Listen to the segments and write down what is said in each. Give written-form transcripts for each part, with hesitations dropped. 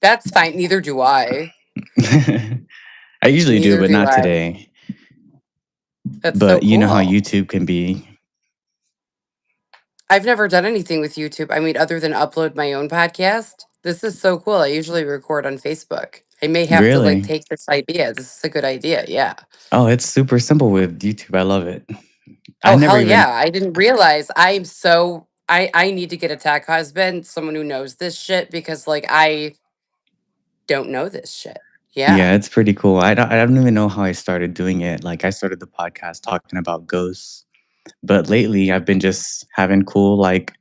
That's fine. Neither do I. I usually do, Neither but do not I. today. That's so But you know how cool. YouTube can be. I've never done anything with YouTube. I mean, other than upload my own podcast. This is so cool. I usually record on Facebook. I may have to like Really? take this idea. This is a good idea. Yeah. Oh, it's super simple with YouTube. I love it. I Oh never hell yeah. even. I didn't realize I need to get a tech husband, someone who knows this shit because like I don't know this shit. Yeah. Yeah, it's pretty cool. I don't even know how I started doing it. Like I started the podcast talking about ghosts, but lately I've been just having cool like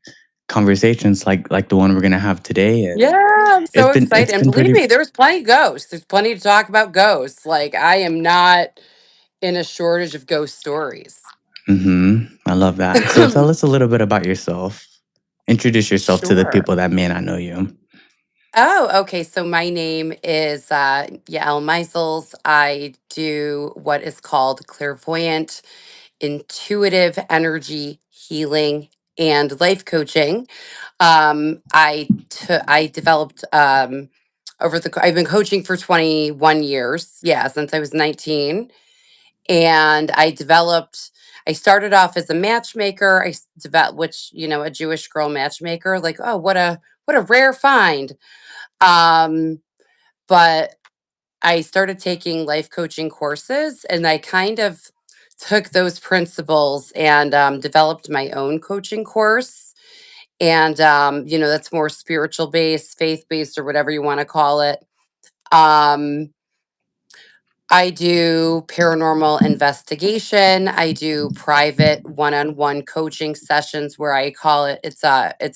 conversations like the one we're gonna have today, and Yeah, I'm it's so been excited. it's And been believe pretty. me, there's plenty of ghosts. There's plenty to talk about ghosts. Like I am not in a shortage of ghost stories. I love that. So tell us a little bit about yourself. Introduce yourself to the Sure. people that may not know you. Oh, okay. So my name is Yael Meisels. I do what is called clairvoyant, intuitive energy healing, and life coaching. I developed I've been coaching for 21 years. Yeah, since I was 19, and I started off as a matchmaker. Developed, which a Jewish girl matchmaker. Like, oh, what a rare find. Um, but I started taking life coaching courses, and I kind of took those principles and developed my own coaching course. And that's more spiritual based, faith based, or whatever you want to call it. Um, I do paranormal investigation. I do private one-on-one coaching sessions where I call it's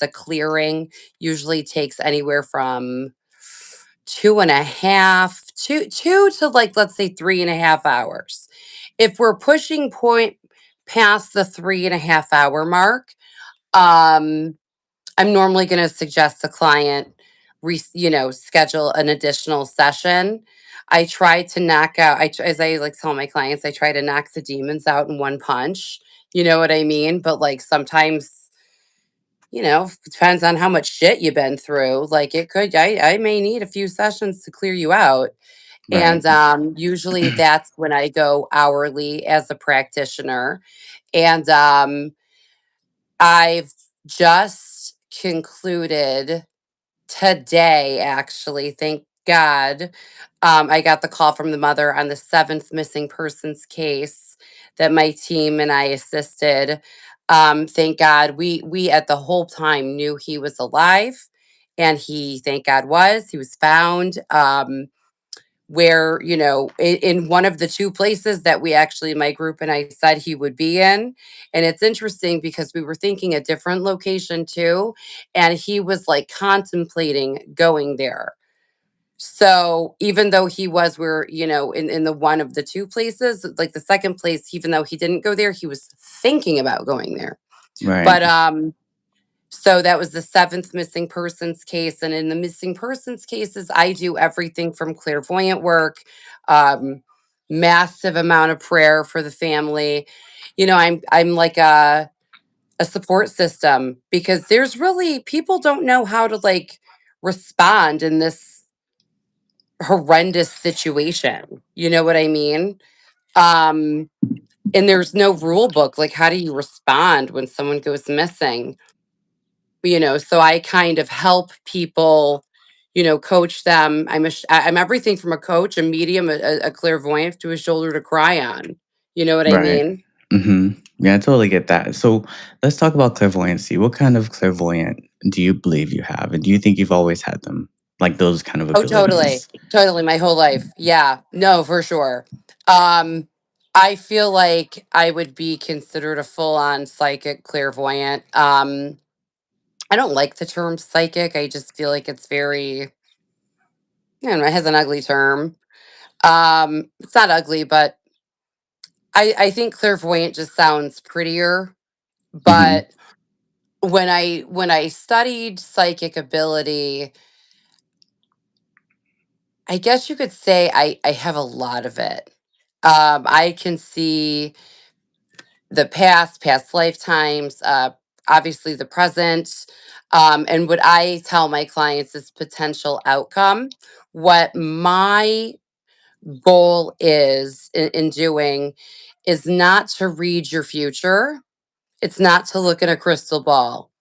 a clearing. Usually takes anywhere from two and a half, two to like let's say 3.5 hours. If we're pushing point past the 3.5 hour mark, um, I'm normally going to suggest a client, schedule an additional session. I try to knock out, as I like tell my clients, I try to knock the demons out in one punch. You know what I mean? But like sometimes, depends on how much shit you've been through. Like I may need a few sessions to clear you out. Right. And usually that's when I go hourly as a practitioner. And I've just concluded today, actually, thank God. I got the call from the mother on the seventh missing persons case that my team and I assisted. Thank God, we at the whole time knew he was alive, and thank God, he was found. Where in one of the two places that we actually my group and I said he would be in. And it's interesting because we were thinking a different location too, and he was like contemplating going there. So even though he was we're in the one of the two places, like the second place, even though he didn't go there, he was thinking about going there. Right. But so that was the seventh missing persons case. And in the missing persons cases, I do everything from clairvoyant work, um, massive amount of prayer for the family. I'm like a support system because there's really people don't know how to like respond in this horrendous situation. You know what I mean? Um, and there's no rule book. Like, how do you respond when someone goes missing? So I kind of help people, coach them. I'm everything from a coach, a medium, a clairvoyant, to a shoulder to cry on. You know what I Right. mean? Yeah, I totally get that. So let's talk about clairvoyancy. What kind of clairvoyant do you believe you have? And do you think you've always had them? Like those kind of Oh, totally. abilities? Totally. My whole life. Yeah. No, for sure. Um, I feel like I would be considered a full on psychic clairvoyant. I don't like the term psychic. I just feel like it's very, it has an ugly term. It's not ugly, but I think clairvoyant just sounds prettier. hmm But when I studied psychic ability, I guess you could say I have a lot of it. I can see the past lifetimes. obviously the present. And what I tell my clients is potential outcome. What my goal is in doing is not to read your future. It's not to look in a crystal ball.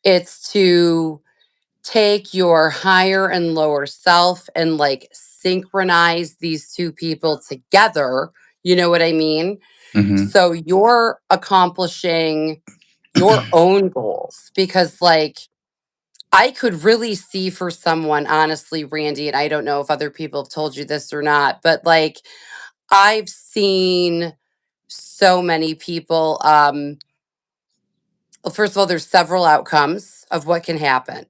It's to take your higher and lower self and like synchronize these two people together. You know what I mean? Mhm. So you're accomplishing your own goals because, like, I could really see for someone, honestly, Randy, and I don't know if other people have told you this or not, but like, I've seen so many people. Well, first of all, there's several outcomes of what can happen.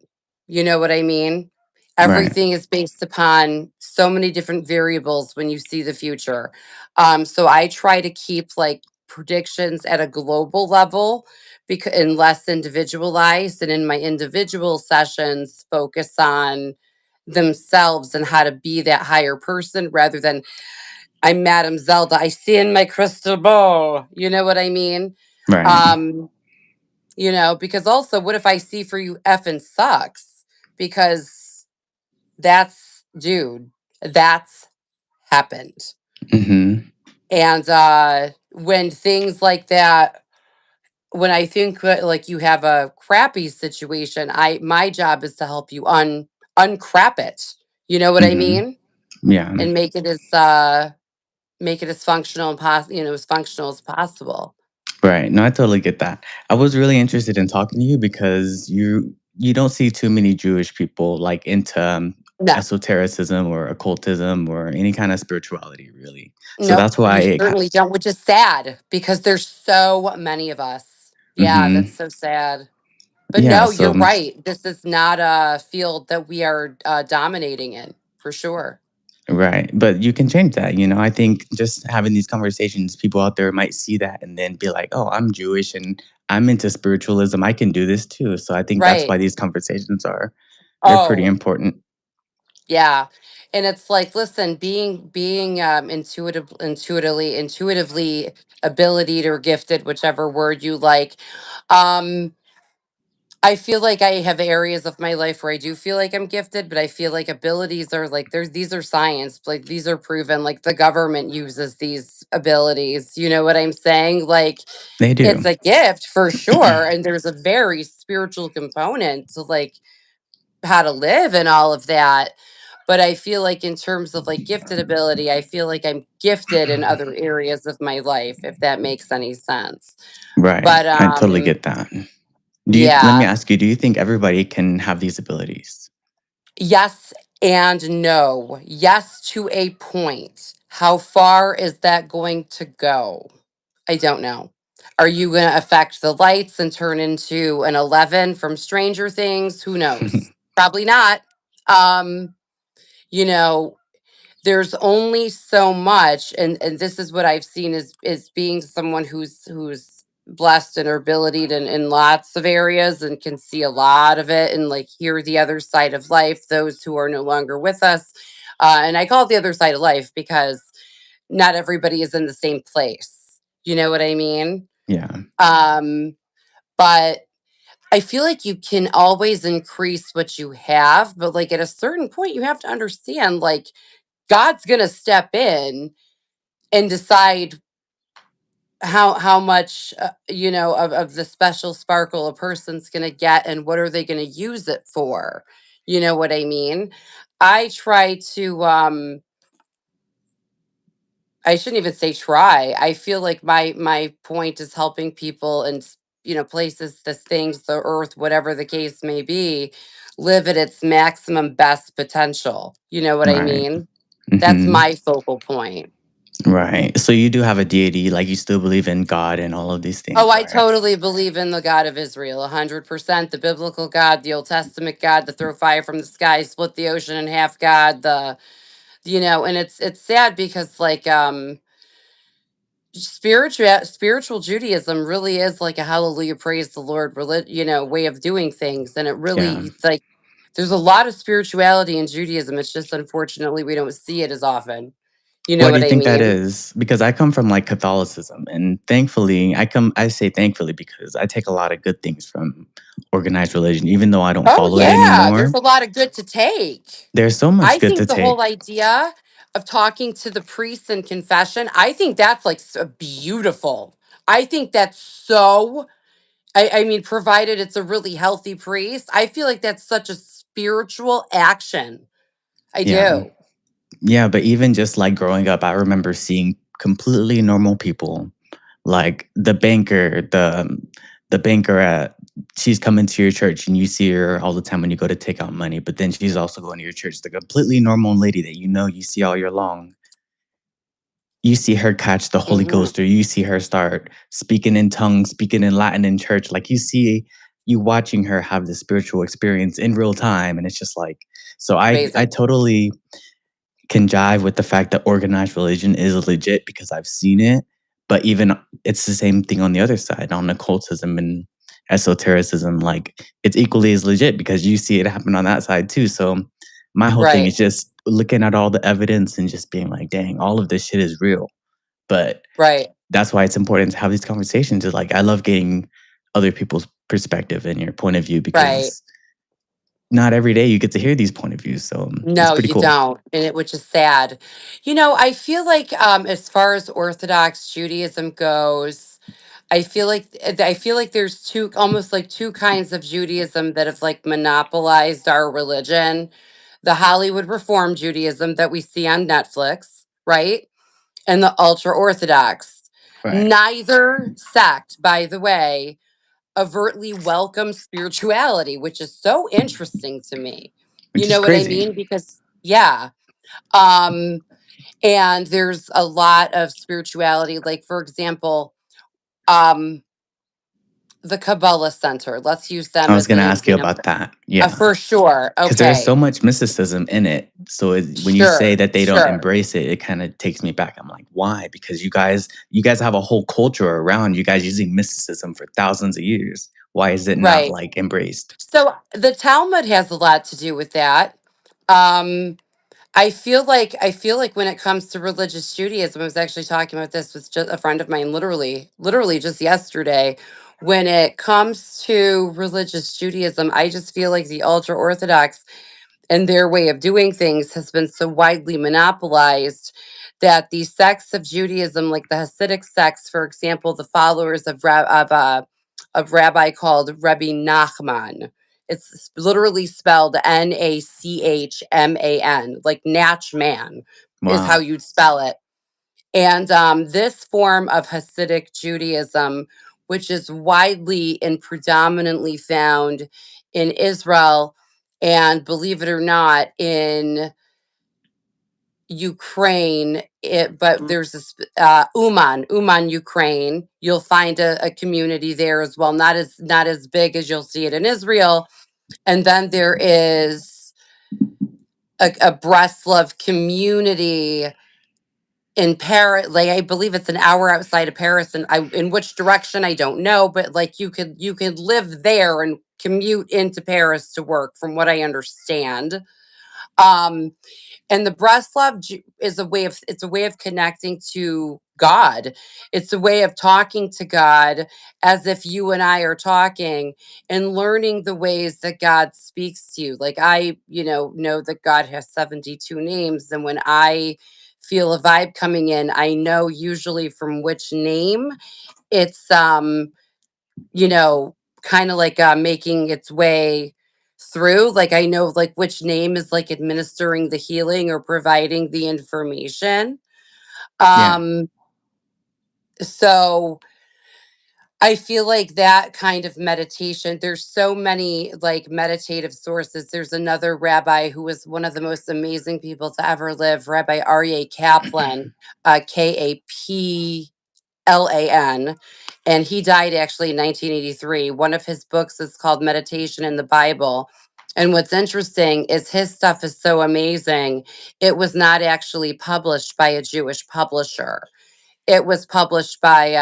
You know what I mean? Right. Everything is based upon so many different variables when you see the future. So I try to keep like predictions at a global level because and less individualized. And in my individual sessions, focus on themselves and how to be that higher person rather than I'm Madame Zelda. I see in my crystal ball. You know what I mean? Right. Um, because also, what if I see for you effing sucks? Because dude, that's happened. Mhm. And when things like that, when I think like you have a crappy situation, my job is to help you uncrap it. You know what I Mhm. mean? Yeah. And make it as functional and as functional as possible. Right. No, I totally get that. I was really interested in talking to you because you don't see too many Jewish people like into No, esotericism or occultism or any kind of spirituality, really. So nope, that's why you it. certainly don't, which is sad because there's so many of us. Yeah, Mm-hmm. that's so sad. But Yeah. no, So you're right. This is not a field that we are dominating in, for sure. right, but you can change that. I think just having these conversations, people out there might see that and then be like, "Oh, I'm Jewish and I'm into spiritualism. I can do this too." So I think that's Right. why these conversations they're pretty Oh, important. yeah. And it's like, listen, being intuitively abilitied or gifted, whichever word you like. Um, I feel like I have areas of my life where I do feel like I'm gifted, but I feel like abilities are like these are science, like these are proven, like the government uses these abilities. You know what I'm saying? Like They it's do. a gift for sure. And there's a very spiritual component to like how to live and all of that. But I feel like in terms of like gifted ability, I feel like I'm gifted in other areas of my life, if that makes any sense. Right. But I totally get that. Let me yeah. ask you, do you think everybody can have these abilities? Yes and no. Yes, to a point. How far is that going to go? I don't know. Are you going to affect the lights and turn into an 11 from Stranger Things? Who knows? Probably not. Um, you know, there's only so much, and this is what I've seen is being someone who's blessed and are ability in lots of areas and can see a lot of it and like hear the other side of life, those who are no longer with us. And I call it the other side of life because not everybody is in the same place. You know what I mean? Yeah. Um, but I feel like you can always increase what you have, but like at a certain point, you have to understand like God's gonna step in and decide how much of the special sparkle a person's gonna get and what are they gonna use it for. You know what I mean? I try to I shouldn't even say try. I feel like my point is helping people and places, the things, the earth, whatever the case may be, live at its maximum best potential. You know what I Right. mean? That's Hmm. my focal point. Right. So you do have a deity, like you still believe in God and all of these Oh, things, I right? totally believe in the God of Israel, 100%. The biblical God, the Old Testament God, the throw fire from the sky, split the ocean in half God, and it's sad because like spiritual Judaism really is like a hallelujah, praise the Lord, way of doing things. And it Yeah. really like there's a lot of spirituality in Judaism. It's just unfortunately we don't see it as often. You know Why do what you I think that mean? is? Because I come from, like, Catholicism, and thankfully, I say thankfully because I take a lot of good things from organized religion, even though I don't Oh, follow it yeah, there's anymore. a lot of good to take. There's so much I good to think the whole take. idea of talking to the priest in confession, I think that's like beautiful. I think that's so, I mean, provided it's a really healthy priest, I feel like that's such a spiritual action. I Yeah. do. Yeah, but even just, like, growing up, I remember seeing completely normal people, like the banker at she's coming to your church, and you see her all the time when you go to take out money, but then she's also going to your church, the completely normal lady that you see all year long. You see her catch the Holy Hmm. Ghost, or you see her start speaking in tongues, speaking in Latin in church. Like, you watching her have this spiritual experience in real time, and it's just like, so I Amazing. totally can jive with the fact that organized religion is legit because I've seen it, but even it's the same thing on the other side, on occultism and esotericism, like, it's equally as legit because you see it happen on that side too. So my whole thing Right. is just looking at all the evidence and just being like, dang, all of this shit is real. But Right. that's why it's important to have these conversations. Is like, I love getting other people's perspective and your point of view Right. because not every day you get to hear these point of views. So it's No, pretty you cool. don't, and which is sad. I feel like as far as Orthodox Judaism goes, I feel like there's two, almost like two kinds of Judaism that have like monopolized our religion. The Hollywood Reform Judaism that we see on Netflix, right? And the ultra Orthodox. Right. Neither sect, by the way, overtly welcomes spirituality, which is so interesting to me. You Which is know what I crazy. mean? Because yeah. Um, and there's a lot of spirituality, like for example, um, the Kabbalah Center. Let's use I them was as an gonna ask you about example. that. Yeah, For sure. because there's so Okay. much mysticism in it. So when you say Sure. that they don't Sure. embrace it, it kind of takes me back. I'm like, why? Because you guys have a whole culture around you guys using mysticism for thousands of years. Why is it not Right. like embraced? So the Talmud has a lot to do with that. Um, I feel like when it comes to religious Judaism, I was actually talking about this with just a friend of mine, literally just yesterday. When it comes to religious Judaism, I just feel like the ultra Orthodox and their way of doing things has been so widely monopolized that the sects of Judaism, like the Hasidic sects, for example, the followers of rabbi called Rabbi Nachman. It's literally spelled Nachman, like Natchman is how Wow. you'd spell it. And this form of Hasidic Judaism, which is widely and predominantly found in Israel, and believe it or not, in Ukraine, but there's this Uman, Ukraine. You'll find a community there as well, not as big as you'll see it in Israel. And then there is a Breslov community in Paris. Like I believe it's an hour outside of Paris, and I in which direction I don't know, but like you could live there and commute into Paris to work, from what I understand. Um, and the is a way of, it's a way of connecting to God. It's a way of talking to God as if you and I are talking, and learning the ways that God speaks to you. Like I, know that God has 72 names, and when I feel a vibe coming in, I know usually from which name it's you know, kind of like making its way through. Like I know like which name is like administering the healing or providing the information. Yeah. Um, so I feel like that kind of meditation, there's so many like meditative sources. There's another rabbi who was one of the most amazing people to ever live, Rabbi Aryeh Kaplan, Kaplan, and he died actually in 1983. One of his books is called Meditation in the Bible. And what's interesting is his stuff is so amazing. It was not actually published by a Jewish publisher. It was published by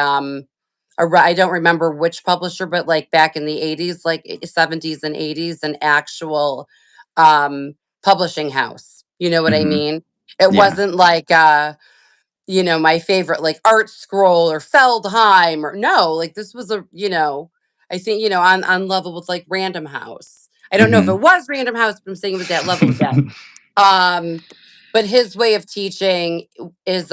I don't remember which publisher, but like back in the 80s, like 70s and 80s, an actual um publishing house. You know what I Hmm. mean? It Yeah. wasn't like my favorite like art scroll or Feldheim or no, like this was I think, on level with like Random House. I don't know if it Mhm. was Random House, but I'm saying it was that level again. Um, but his way of teaching is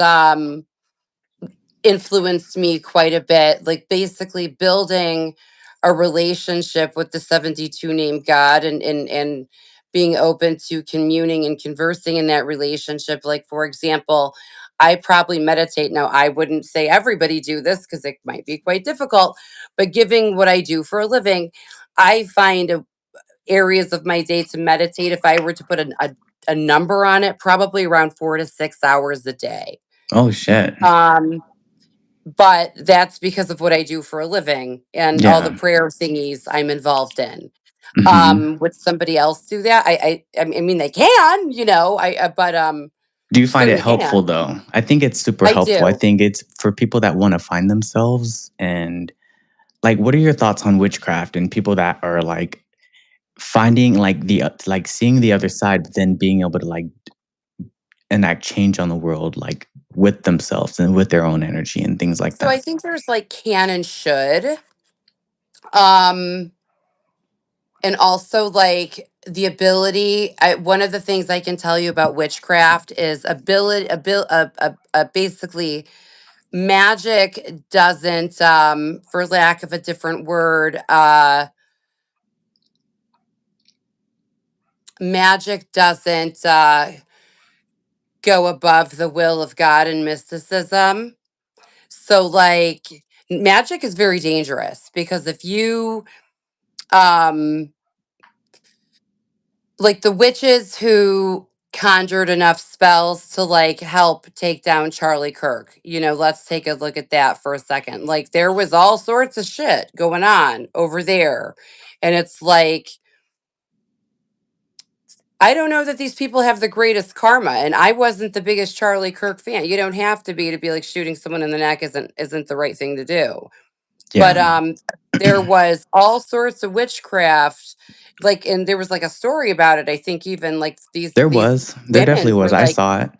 influenced me quite a bit, like basically building a relationship with the 72 named God and being open to communing and conversing in that relationship. Like, for example, I probably meditate. Now, I wouldn't say everybody do this because it might be quite difficult, but giving what I do for a living, I find areas of my day to meditate. If I were to put a number on it, probably around 4 to 6 hours a day. Oh, shit. Um, but that's because of what I do for a living and all the Yeah. prayer thingies I'm involved in. Mhm. Would somebody else do that? I mean, they can, but Do you find it certainly helpful, can. though? I think it's super I helpful. I do. think it's for people that wanna find themselves and, like, what are your thoughts on witchcraft and people that are, like, finding, like, like, seeing the other side, but then being able to, like, enact change on the world, like, with themselves and with their own energy and things like So I that? think there's like can and should. Um, and also like the ability. One of the things I can tell you about witchcraft is basically magic doesn't, for lack of a different word, magic doesn't go above the will of God and mysticism. So, like, magic is very dangerous because if you, um, like the witches who conjured enough spells to like help take down Charlie Kirk, let's take a look at that for a second. Like, there was all sorts of shit going on over there. And it's like, I don't know that these people have the greatest karma, and I wasn't the biggest Charlie Kirk fan. You don't have to be like shooting someone in the neck isn't the right thing to do. But Yeah. there was all sorts of witchcraft, like, and there was like a story about it. I think even like these There definitely women was, were I like saw it.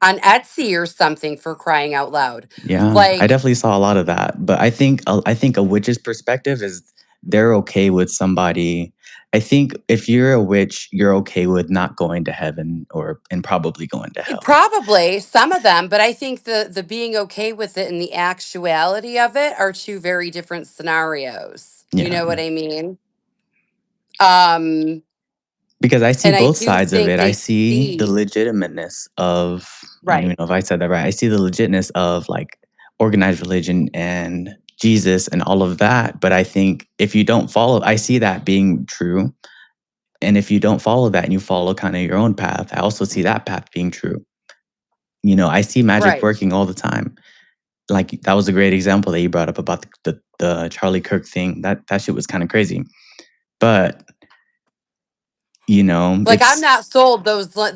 on Etsy or something for crying out loud. Yeah, I Like, definitely saw a lot of that, but I think a witch's perspective is they're okay with somebody. I think if you're a witch, you're okay with not going to heaven or and probably going to hell. probably some of them, but I think the being okay with it and the actuality of it are two very different scenarios. You Yeah, know what I mean? Um, because I see and I both do sides of think it. I they see the see legitimateness of I don't right, even know if I said that right. I see the legitness of like organized religion and Jesus and all of that, but I think if you don't follow I see that being true. And if you don't follow that and you follow kind of your own path, I also see that path being true. I see magic right. working all the time. Like that was a great example that you brought up about the Charlie Kirk thing. That shit was kind of crazy. But, Like, I'm it's not sold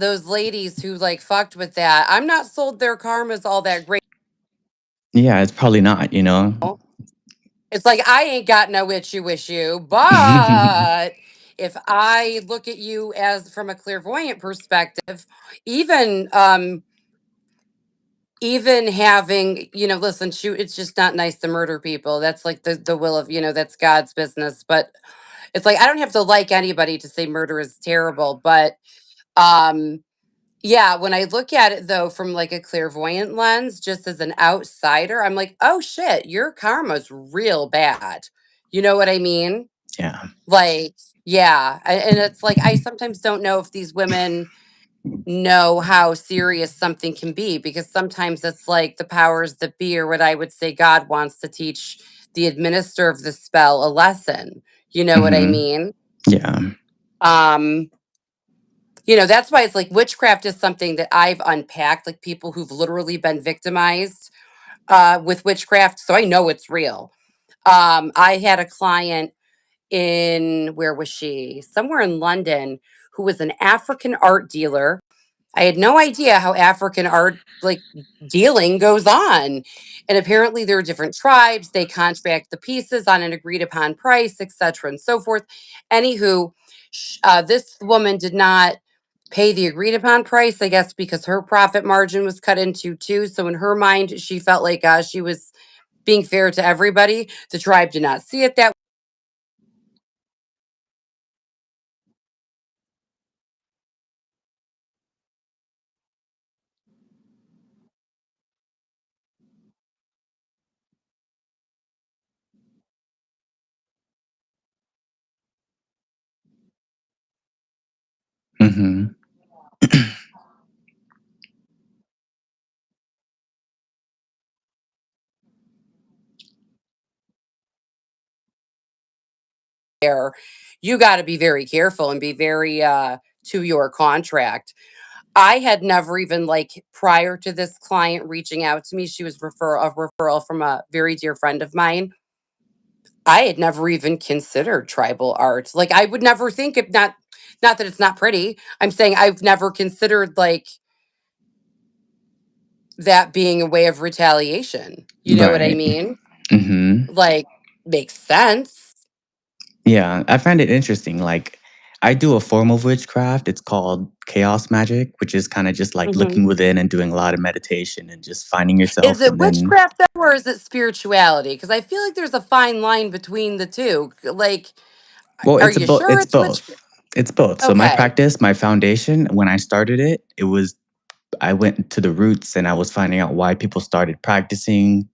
those ladies who like fucked with that. I'm not sold their karma's all that great. yeah, it's probably not. It's like I ain't got no issue, but if I look at you as from a clairvoyant perspective, even even having, listen, shoot, it's just not nice to murder people. That's like the will of, that's God's business. But it's like I don't have to like anybody to say murder is terrible, but um yeah, when I look at it though from like a clairvoyant lens, just as an outsider, I'm like, oh shit, your karma's real bad. You know what I mean? yeah. Like, yeah. And it's like I sometimes don't know if these women know how serious something can be because sometimes it's like the powers that be, or what I would say God wants to teach the administer of the spell a lesson. You know what I Mhm. mean? Yeah. Um, that's why it's like witchcraft is something that I've unpacked, like people who've literally been victimized with witchcraft. So I know it's real. I had a client in, where was she? Somewhere in London, who was an African art dealer. I had no idea how African art like dealing goes on. And apparently there are different tribes, they contract the pieces on an agreed upon price, etc. and so forth. Anywho, this woman did not pay the agreed upon price, I guess, because her profit margin was cut into two. So in her mind, she felt like she was being fair to everybody. The tribe did not see it that Mhm. fair. You got to be very careful and be very to your contract. I had never even like prior to this client reaching out to me, she was a referral from a very dear friend of mine. I had never even considered tribal art. Like I would never think if not that it's not pretty. I'm saying I've never considered like that being a way of retaliation. You know what I Right. mean? Mhm. Like makes sense. Yeah, I find it interesting, like, I do a form of witchcraft, it's called chaos magic, which is kinda just, like, Mhm. looking within and doing a lot of meditation and just finding Is yourself, it and then witchcraft though, or is it spirituality? Because I feel like there's a fine line between the two. Like, well, are you sure it's it's both. It's both. So my okay? practice, my foundation, when I started it, it was I went to the roots and I was finding out why people started practicing,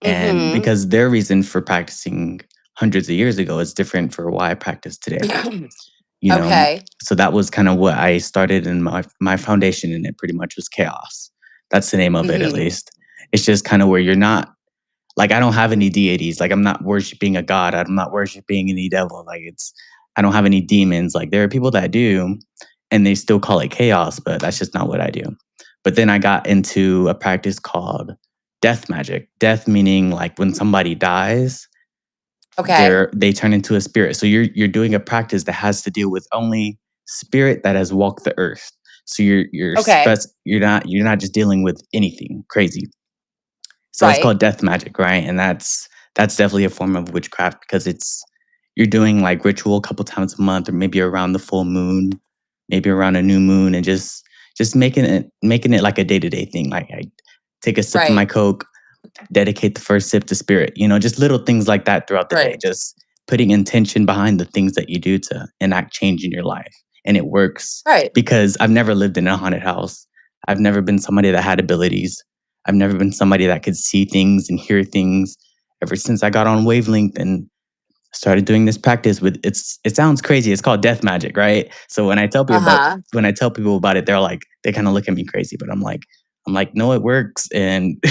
and Mhm. because their reason for practicing hundreds of years ago is different for why I practice today. You know? Okay. So that was kinda what I started in my foundation, and it pretty much was chaos. That's the name of it, at Mhm. least. It's just kinda where you're not like, I don't have any deities, like, I'm not worshiping a god, I'm not worshiping any devil, like, it's I don't have any demons, like, there are people that do, and they still call it chaos, but that's just not what I do. But then I got into a practice called death magic. Death meaning, like, when somebody dies, Okay. they turn into a spirit. So you're doing a practice that has to deal with only spirit that has walked the earth. So Okay. you're not just dealing with anything crazy. So it's Right. called death magic, right? And that's definitely a form of witchcraft because it's you're doing like ritual a couple times a month or maybe around the full moon, maybe around a new moon and just making it like a day-to-day thing. Like I take a sip of my Right. Coke, dedicate the first sip to spirit, just little things like that throughout the day, Right. just putting intention behind the things that you do to enact change in your life. And it works Right. because I've never lived in a haunted house. I've never been somebody that had abilities. I've never been somebody that could see things and hear things. Ever since I got on wavelength and started doing this practice with it sounds crazy. It's called death magic, right? So Uh huh. when I tell people about it, they kind of look at me crazy, but I'm like, no, it works. And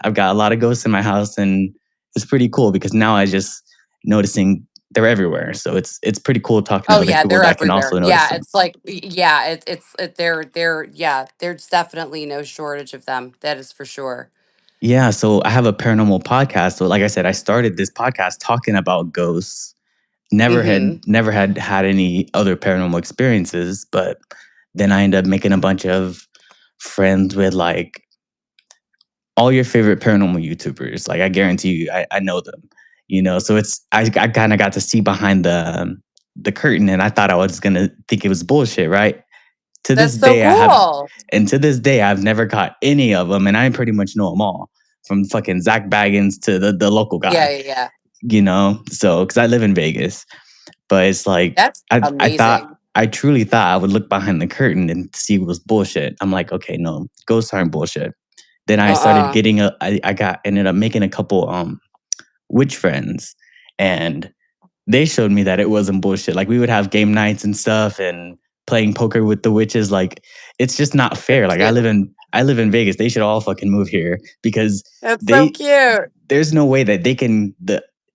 I've got a lot of ghosts in my house and it's pretty cool because now I just noticing they're everywhere. So it's pretty cool talking to Oh other yeah, people they're that can everywhere. also notice Yeah, them. it's like yeah, they're yeah, there's definitely no shortage of them. That is for sure. Yeah, so I have a paranormal podcast. So like I said, I started this podcast talking about ghosts. Mhm. Never had any other paranormal experiences, but then I ended up making a bunch of friends with like all your favorite paranormal YouTubers. Like I guarantee you, I know them. So I kind of got to see behind the curtain, and I thought I was gonna think it was bullshit, right? To That's this so day, I have, cool. and to this day, I've never caught any of them, and I pretty much know them all, from fucking Zach Baggins to the local Yeah, guy. yeah, yeah. So because I live in Vegas, but it's like That's amazing. I truly thought I would look behind the curtain and see it was bullshit. I'm like, okay, no, ghosts aren't bullshit. Then I started Uh-uh. getting I got ended up making a couple witch friends, and they showed me that it wasn't bullshit. Like we would have game nights and stuff and playing poker with the witches. Like it's just not So fair. Like cute. I live in Vegas. They should all fucking move here because That's so they cute. there's no way that they can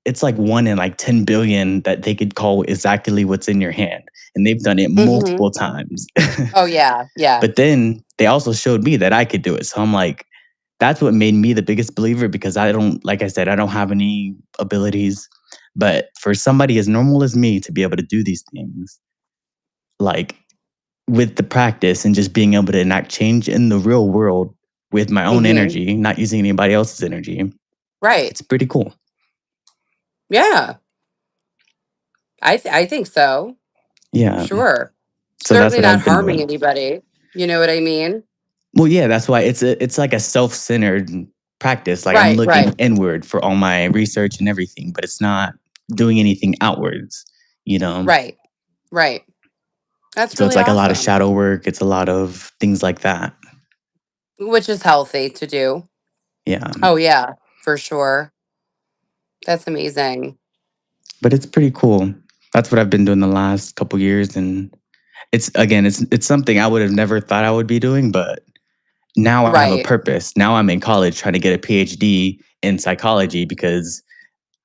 it's like 1 in like 10 billion that they could call exactly what's in your hand. And they've done it Mhm. multiple times. Oh yeah, yeah. But then they also showed me that I could do it. So I'm like, that's what made me the biggest believer because I don't, like I said, I don't have any abilities. But for somebody as normal as me to be able to do these things, like with the practice and just being able to enact change in the real world with my own Mhm. energy, not using anybody else's energy, Right. it's pretty cool. Yeah. I think so. Yeah. Sure. So that's Certainly what not I've been harming doing. anybody. You know what I mean? Well, yeah, that's why it's like a self-centered practice. Like I'm Right, looking right, inward for all my research and everything, but it's not doing anything outwards, you know? right, right. That's So it's really like a lot of awesome, shadow work, it's a lot of things like that. which is healthy to do. Yeah. Oh, yeah, for sure. That's amazing. But it's pretty cool. That's what I've been doing the last couple years, and it's something I would have never thought I would be doing, but now I have a Right, purpose. Now I'm in college trying to get a PhD in psychology because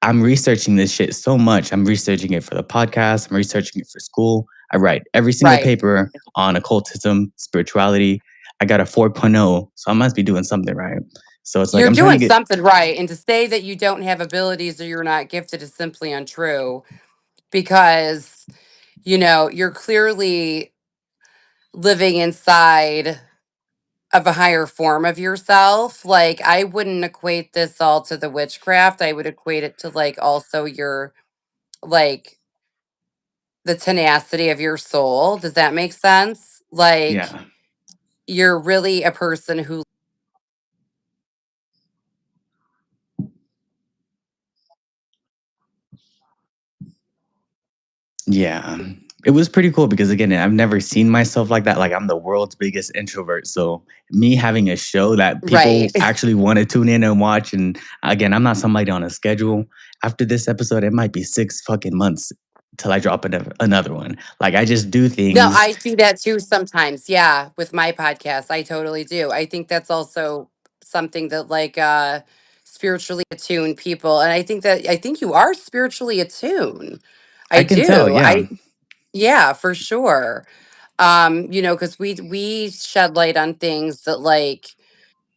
I'm researching this shit so much. I'm researching it for the podcast, I'm researching it for school. I write every single right. paper on occultism, spirituality. I got a 4.0, so I must be doing something right. So it's like You're I'm trying to doing get something right. And to say that you don't have abilities or you're not gifted is simply untrue because, you're clearly living inside of a higher form of yourself. Like, I wouldn't equate this all to the witchcraft. I would equate it to like also your, like, the tenacity of your soul. Does that make sense? Like, yeah. you're really a person who, Yeah. It was pretty cool because again, I've never seen myself like that. Like I'm the world's biggest introvert. So me having a show that right. people actually want to tune in and watch. And again, I'm not somebody on a schedule. After this episode, it might be 6 fucking months till I drop another one. Like I just do No, things. I do that too sometimes. Yeah, with my podcast, I totally do. I think that's also something that like spiritually attuned people, and I think you are spiritually attuned. I I can tell. do. Yeah. Yeah, for sure. Cuz we shed light on things that like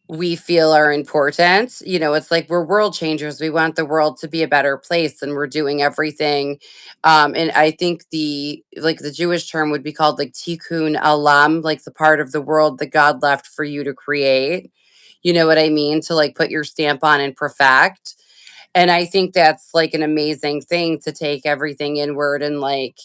we feel are important. It's like we're world changers. We want the world to be a better place and we're doing everything. And I think the Jewish term would be called like tikkun alam, like the part of the world that God left for you to create. You know what I mean? To like put your stamp on and perfect. And I think that's like an amazing thing to take everything inward and like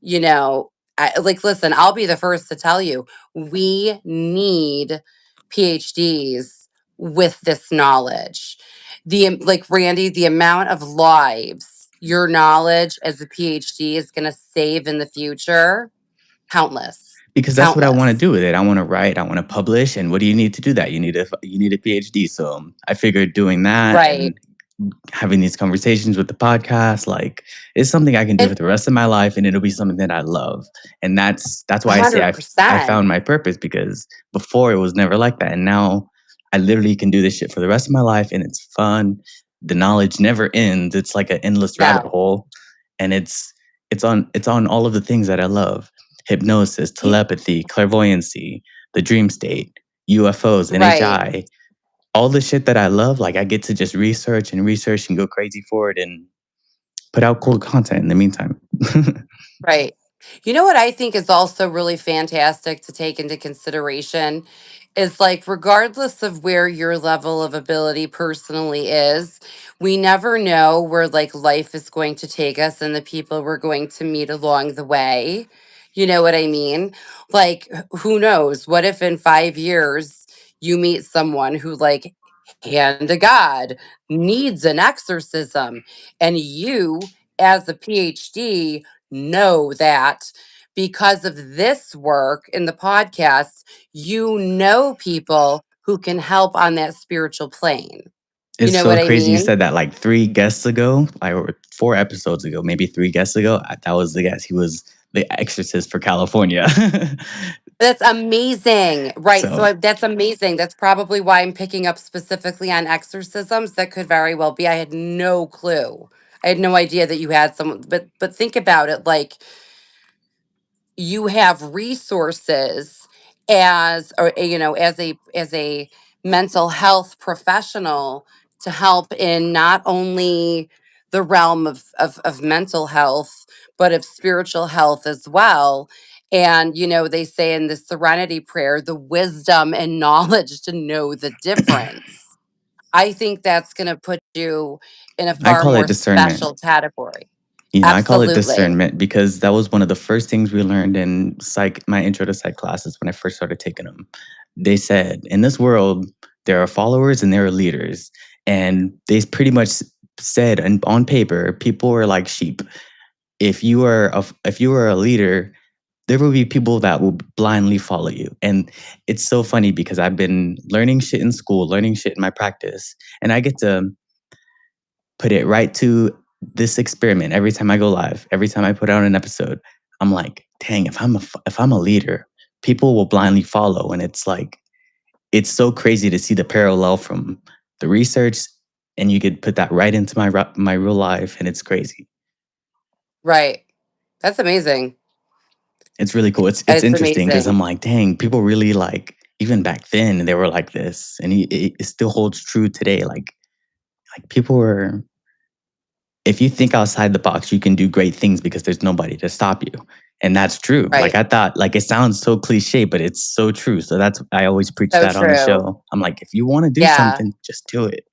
you know, like, listen, I'll be the first to tell you, we need PhDs with this knowledge. Like Randy, the amount of lives your knowledge as a PhD is going to save in the future, countless, Because that's what I want to countless. do with it. I want to write, I want to publish, and what do you need to do that? You need a PhD. So I figured doing that Right. and having these conversations with the podcast, like it's something I can do for And the rest of my life, and it'll be something that I love. And that's why I say I 100%. found my purpose because before it was never like that, and now I literally can do this shit for the rest of my life, and it's fun. The knowledge never ends. It's like an endless rabbit No. hole, and it's on all of the things that I love: hypnosis, Y- telepathy, clairvoyancy, the dream state, UFOs, Right. NHI, all the shit that I love, like I get to just research and go crazy for it and put out cool content in the meantime. Right. You know what I think is also really fantastic to take into consideration is like, regardless of where your level of ability personally is, we never know where like life is going to take us and the people we're going to meet along the way. You know what I mean? Like, who knows? What if in 5 years you meet someone who, like, hand to God, needs an exorcism, and you, as a PhD, know that because of this work in the podcast, you know people who can help on that spiritual plane. You It's know what so I crazy you mean? said that like 3 guests ago, like or 4 episodes ago, maybe 3 guests ago, that was the guest. He was the exorcist for California. That's amazing. Right. So So, that's amazing. That's probably why I'm picking up specifically on exorcisms. That could very well be. I had no clue. I had no idea that you had someone, but think about it, like, you have resources as a mental health professional to help in not only the realm of mental health but of spiritual health as well. And they say in the serenity prayer, the wisdom and knowledge to know the difference. I think that's going to put you in a I far call it more discernment. special category. I call it Absolutely. discernment because that was one of the first things we learned in my intro to psych classes when I first started taking them. They said, in this world, there are followers and there are leaders. And they pretty much said, and on paper, people are like sheep. If you are a leader, there will be people that will blindly follow you. And it's so funny because I've been learning shit in school, learning shit in my practice, and I get to put it right to this experiment every time I go live, every time I put out an episode. I'm like, dang, if I'm a leader, people will blindly follow, and it's like it's so crazy to see the parallel from the research, and you could put that right into my real life, and it's crazy. Right. That's amazing. It's really cool. It's It's interesting because I'm amazing. like, dang, people really like even back then they were like this, and it still holds true today. Like people were if you think outside the box, you can do great things because there's nobody to stop you. And that's true. Like Right. I thought, like it sounds so cliche, but it's so true. So that's I always preach So that on the true. show. I'm like, if you want to do Yeah. something, just do it.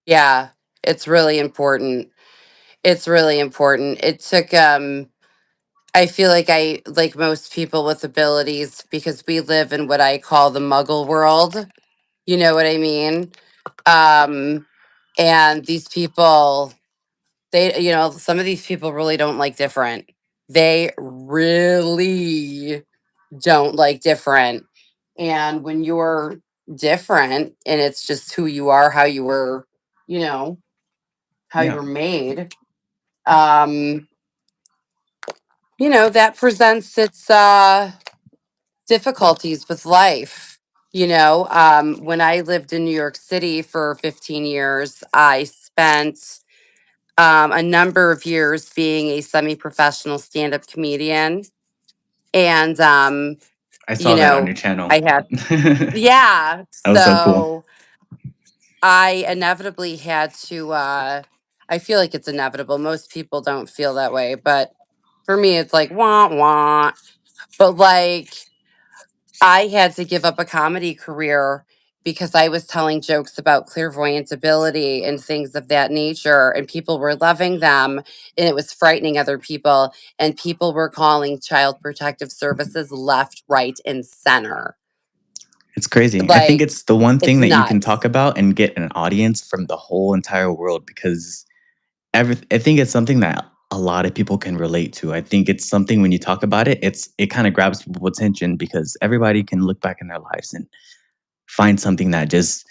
Yeah. It's really important. It's really important. It took I feel like I like most people with abilities because we live in what I call the muggle world. You know what I mean? Um and these people, they, some of these people really don't like different. They really don't like different. And when you're different and it's just who you are, how you were, you know, how Yeah, you're made, um, that presents its difficulties with life. When I lived in New York City for 15 years, I spent a number of years being a semi professional stand up comedian. And, I you saw that on know, your channel. I had, That yeah. was so cool. So I inevitably had to, I feel like it's inevitable. Most people don't feel that way. But for me, it's like, wah, wah. But like, I had to give up a comedy career because I was telling jokes about clairvoyant ability and things of that nature, and people were loving them, and it was frightening other people, and people were calling child protective services left, right, and center. It's crazy. I think Like, it's the one thing it's that you can talk nuts. about and get an audience from the whole entire world because I think it's something that a lot of people can relate to. I think it's something when you talk about it, it kind of grabs people's attention because everybody can look back in their lives and find something that just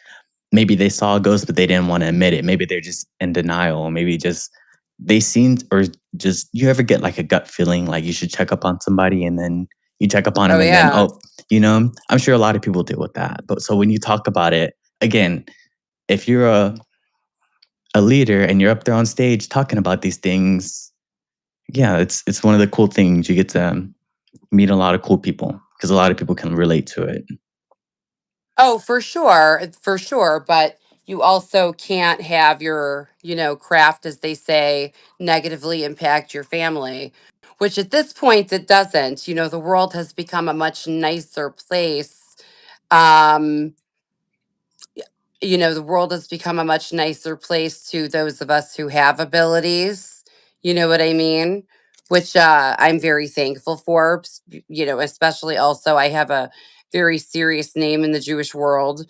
maybe they saw a ghost, but they didn't want to admit it. Maybe they're just in denial. Maybe just they seemed or just you ever get like a gut feeling like you should check up on somebody and then you check up on Oh, them and then yeah. I'm sure a lot of people deal with that. But so when you talk about it again, if you're a leader and you're up there on stage talking about these things, yeah, it's one of the cool things. You get to meet a lot of cool people because a lot of people can relate to it. Oh, for sure. For sure. But you also can't have your, craft, as they say, negatively impact your family, which at this point it doesn't. The world has become a much nicer place. Um, the world has become a much nicer place to those of us who have abilities. You know what I mean? Which I'm very thankful for. Especially also, I have a very serious name in the Jewish world,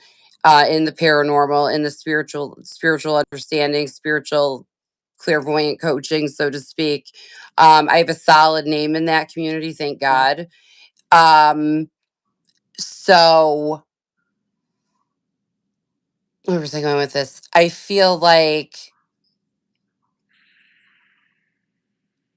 in the paranormal, in the spiritual understanding, spiritual clairvoyant coaching, so to speak. I have a solid name in that community, thank God. So where was I going with this? I feel like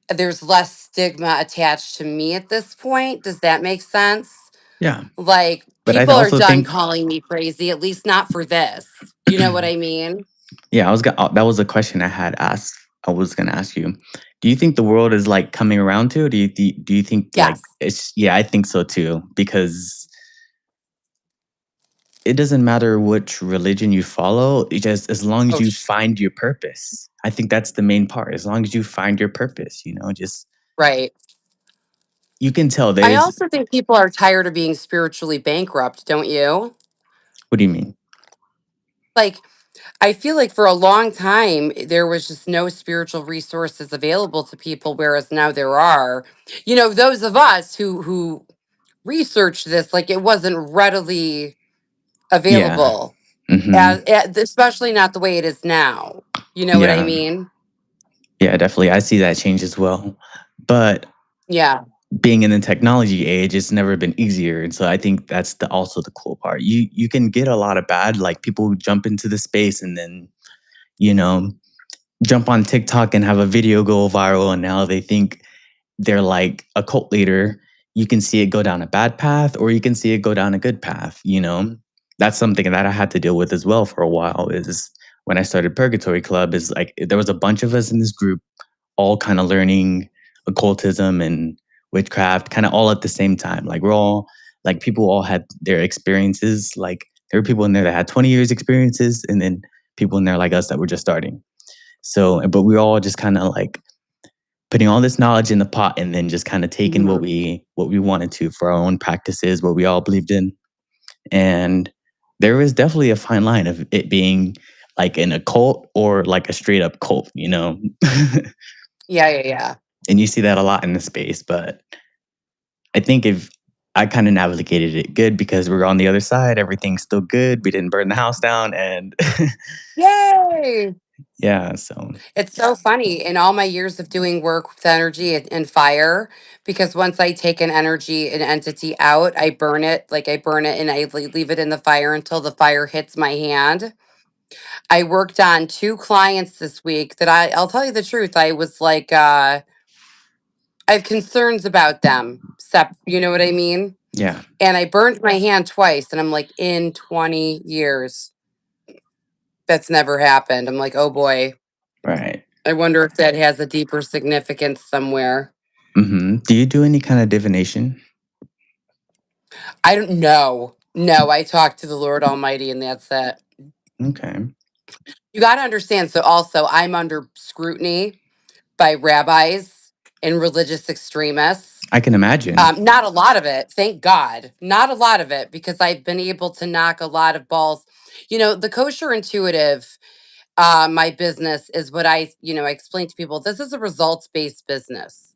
there's less stigma attached to me at this point. Does that make sense? Yeah, Like, but I people are also done think calling me crazy, at least not for this. You know what I mean? yeah, that was a question I was gonna ask you. Do you think the world is like coming around to? Or do you think like Yes. it's yeah, I think so too because it doesn't matter which religion you follow. It just as long as Oh, you find your purpose. I think that's the main part. As long as you find your purpose, just right. you can tell I there's also think people are tired of being spiritually bankrupt, don't you? what do you mean? Like, I feel like for a long time there was just no spiritual resources available to people, whereas now there are. Those of us who researched this, like it wasn't readily Yeah. available, Mhm. especially not the way it is now. You know what I Yeah. mean? Yeah, definitely. I see that change as well. But Yeah. being in the technology age, it's never been easier, and so I think that's also the cool part. You can get a lot of bad, like, people who jump into the space and then, you know, jump on TikTok and have a video go viral, and now they think they're like a cult leader. You can see it go down a bad path, or you can see it go down a good path, you know? That's something that I had to deal with as well for a while. Is when I started Purgatory Club, is like there was a bunch of us in this group all kind of learning occultism and witchcraft kind of all at the same time. Like we're all like people all had their experiences. Like there were people in there that had 20 years experiences, and then people in there like us that were just starting. So, but we were all just kind of like putting all this knowledge in the pot and then just kind of taking Mhm. what we wanted to for our own practices, what we all believed in. And there was definitely a fine line of it being like an occult or like a straight up cult, you know? Yeah, yeah, yeah. And you see that a lot in the space, but I think if I kind of navigated it good because we're on the other side, everything's still good. We didn't burn the house down and Yay! yeah, so It's so funny in all my years of doing work with energy and fire, because once I take an energy, an entity out, I burn it. Like I burn it and I leave it in the fire until the fire hits my hand. I worked on two clients this week that I'll tell you the truth. I was like, I have concerns about them. You know what I mean? yeah, And I burned my hand twice, and I'm like, in 20 years, that's never happened. I'm like, oh boy, right. I wonder if that has a deeper significance somewhere. Do you do any kind of divination? I don't know. No, I talk to the Lord Almighty, and that's it. Okay. You got to understand. So, also, I'm under scrutiny by rabbis and religious extremists. I can imagine. Not a lot of it, thank God. Not a lot of it, because I've been able to knock a lot of balls. The Kosher Intuitive, my business is what I explain to people. This is a results based business.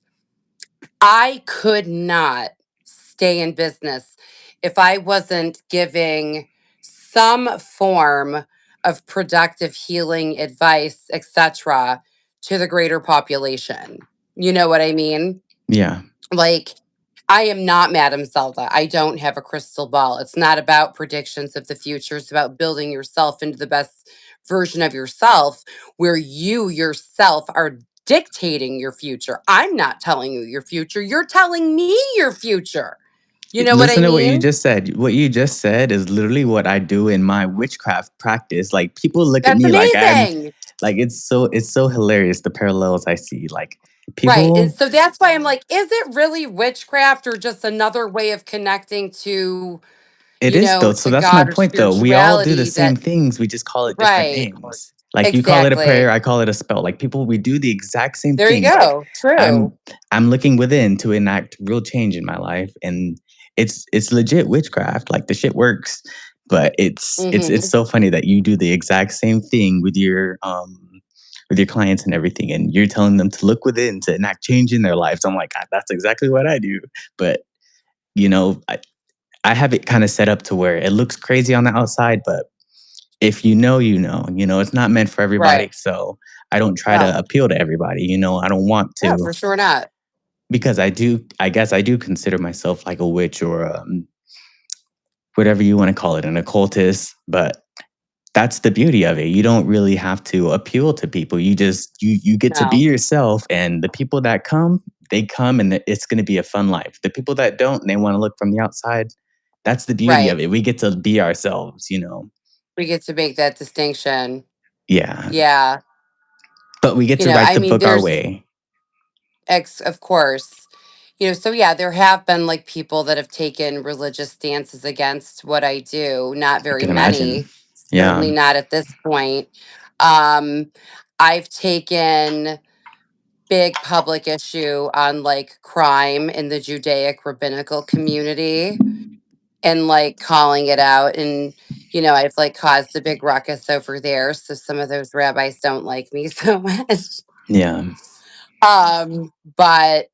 I could not stay in business if I wasn't giving some form of productive healing advice, etc., to the greater population. You know what I mean? Yeah. Like, I am not Madame Zelda. I don't have a crystal ball. It's not about predictions of the future. It's about building yourself into the best version of yourself, where you yourself are dictating your future. I'm not telling you your future. You're telling me your future. You know what I Listen to what you mean? just said. What you just said is literally what I do in my witchcraft practice. Like people look at That's me like I'm amazing. like it's so hilarious the parallels I see. Like Right. And people so that's why I'm like, is it really witchcraft or just another way of connecting to, it is though. So to that's my God or point though. We all do the spirituality same that, things. We just call it different right. names. Like you call it a prayer, Exactly. I call it a spell. Like people, we do the exact same There you thing. Like go. True. I'm I'm looking within to enact real change in my life. And it's legit witchcraft. Like the shit works. But it's Hmm. so funny that you do the exact same thing with your clients and everything. And you're telling them to look within to enact change in their lives. I'm like, "Ah, that's exactly what I do. But you know, I have it kind of set up to where it looks crazy on the outside, but if you know, it's not meant for everybody. Right. So I don't try to No. appeal to everybody. I don't want No, to for sure not. because I guess I do consider myself like a witch or whatever you want to call it, an occultist. But that's the beauty of it. You don't really have to appeal to people. You get to be No. yourself, and the people that come, they come, and it's going to be a fun life. The people that don't, and they want to look from the outside. That's the beauty Right. of it. We get to be ourselves. We get to make that distinction. Yeah, Yeah. but we get to write I the mean, book our there's way. of course. So yeah, there have been like people that have taken religious stances against what I do. Not I very can imagine. many. Yeah, Certainly not at this point. Um, I've taken big public issue on like crime in the Judaic rabbinical community and like calling it out. And I've like caused a big ruckus over there. So some of those rabbis don't like me so much. Yeah. But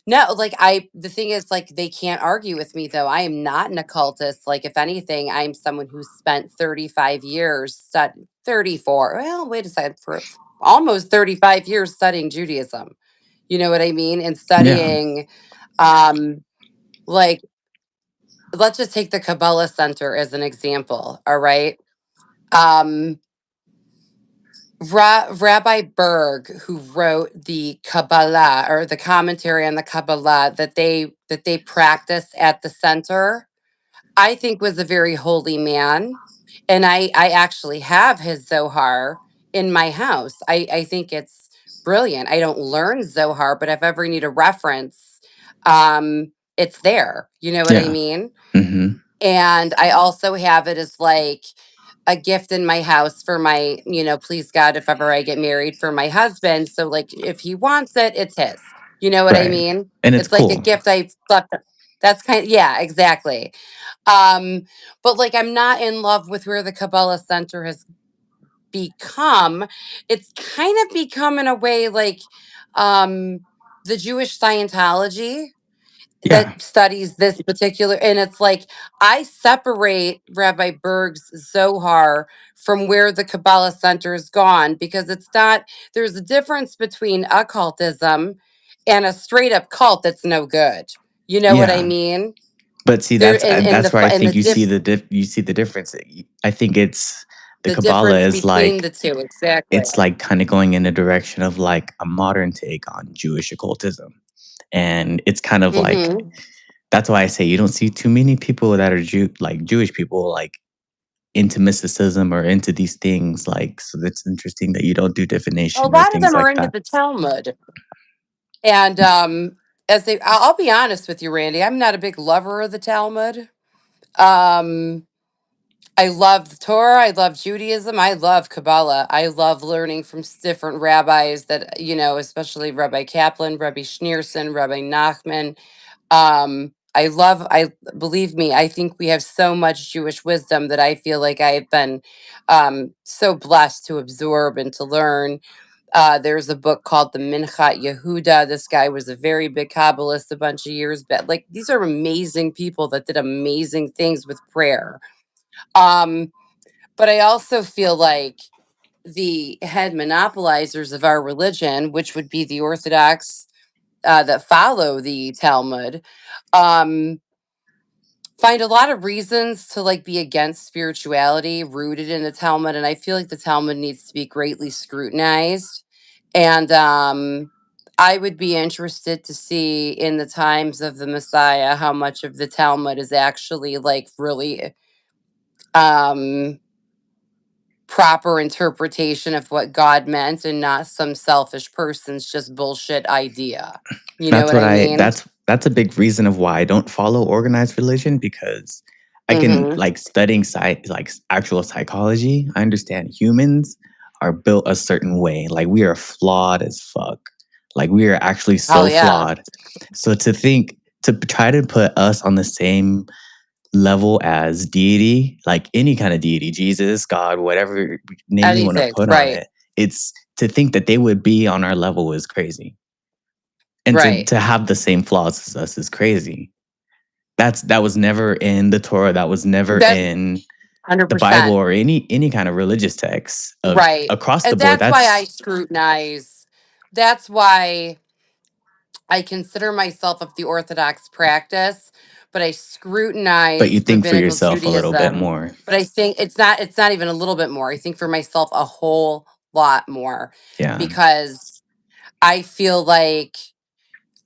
no, like the thing is, like, they can't argue with me though. I am not an occultist. Like, if anything, I'm someone who spent 35 years 34. Well, wait a second, for almost 35 years studying Judaism. You know what I mean? And Yeah. studying, um, like, let's just take the Kabbalah Center as an example. All right. Um, Rabbi Berg, who wrote the Kabbalah or the commentary on the Kabbalah that they practice at the center, I think was a very holy man, and I actually have his Zohar in my house. I think it's brilliant. I don't learn Zohar, but if ever need a reference, it's there. You know what I Yeah. mean? Mhm. And I also have it as like a gift in my house for my, please God, if ever I get married, for my husband. So like if he wants it, it's his. You know what I Right. mean? And it's It's like a cool. gift I thought that's yeah, exactly. Um, but like I'm not in love with where the Kabbalah Center has become. It's kind of become in a way like um the Jewish Scientology that Yeah. studies this particular, and it's like I separate Rabbi Berg's Zohar from where the Kabbalah Center is gone, because it's not, there's a difference between occultism and a straight up cult that's no good. You know what I Yeah. mean? But see, There that's where I in the think you see the difference. I think it's the the Kabbalah difference is between like the two, exactly. it's like kind of going in a direction of like a modern take on Jewish occultism. And it's kind of like Mm-hmm. that's why I say you don't see too many people that are Jewish people like into mysticism or into these things. Like, so that's interesting that you don't do A divination or lot of things them are like into that. the Talmud. And as they I'll be honest with you, Randy, I'm not a big lover of the Talmud. Um, I love the Torah. I love Judaism. I love Kabbalah. I love learning from different rabbis that, especially Rabbi Kaplan, Rabbi Schneerson, Rabbi Nachman. I believe me, I think we have so much Jewish wisdom that I feel like I've been so blessed to absorb and to learn. There's a book called the Minchat Yehuda. This guy was a very big Kabbalist a bunch of years back. Like, these are amazing people that did amazing things with prayer. Um, but I also feel like the head monopolizers of our religion, which would be the Orthodox that follow the Talmud, um, find a lot of reasons to like be against spirituality rooted in the Talmud. And I feel like the Talmud needs to be greatly scrutinized. And I would be interested to see in the times of the Messiah how much of the Talmud is actually like really um proper interpretation of what God meant, and not some selfish person's just bullshit idea. You know That's what what I I mean? that's a big reason of why I don't follow organized religion because I can Mhm. like studying actual psychology. I understand humans are built a certain way. Like we are flawed as fuck. Like we are actually Oh so yeah. flawed. So to try to put us on the same level as deity, like any kind of deity, Jesus, God, whatever name you want to Anything. put on Right. it, it's to think that they would be on our level is crazy. And Right. to have the same flaws as us is crazy. That was never in the Torah, that was never That in the Bible 100%. or any kind of religious text of Right. across the And board. that's why I That's scrutinize. That's why I consider myself of the Orthodox practice, but I but you scrutinize think for rabbinical yourself a little bit Judaism. more. But I think it's not even a little bit more. I think for myself a whole lot more, Yeah. because I feel like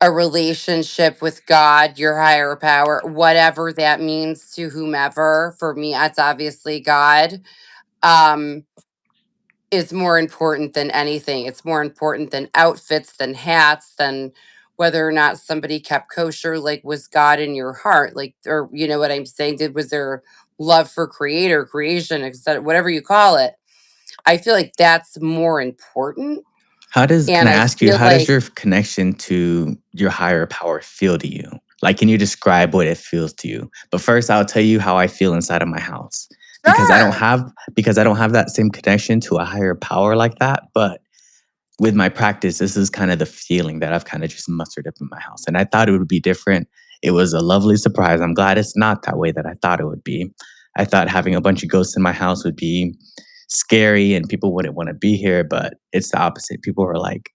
a relationship with God, your higher power, whatever that means to whomever. For me, that's obviously God. Um, is more important than anything. It's more important than outfits, than hats, than whether or not somebody kept kosher. Like, was God in your heart? Like, or you know what I'm saying? Was there love for creator, creation, etc., whatever you call it? I feel like that's more important. How does can And I I ask you, feel how does like your connection to your higher power feel to you? Like, can you describe what it feels to you? But first, I'll tell you how I feel inside of my house. because Sure. I don't have that same connection to a higher power like that, but with my practice, this is kind of the feeling that I've kind of just mustered up in my house. And I thought it would be different. It was a lovely surprise. I'm glad it's not that way that I thought it would be. I thought having a bunch of ghosts in my house would be scary and people wouldn't want to be here, but it's the opposite. People are like,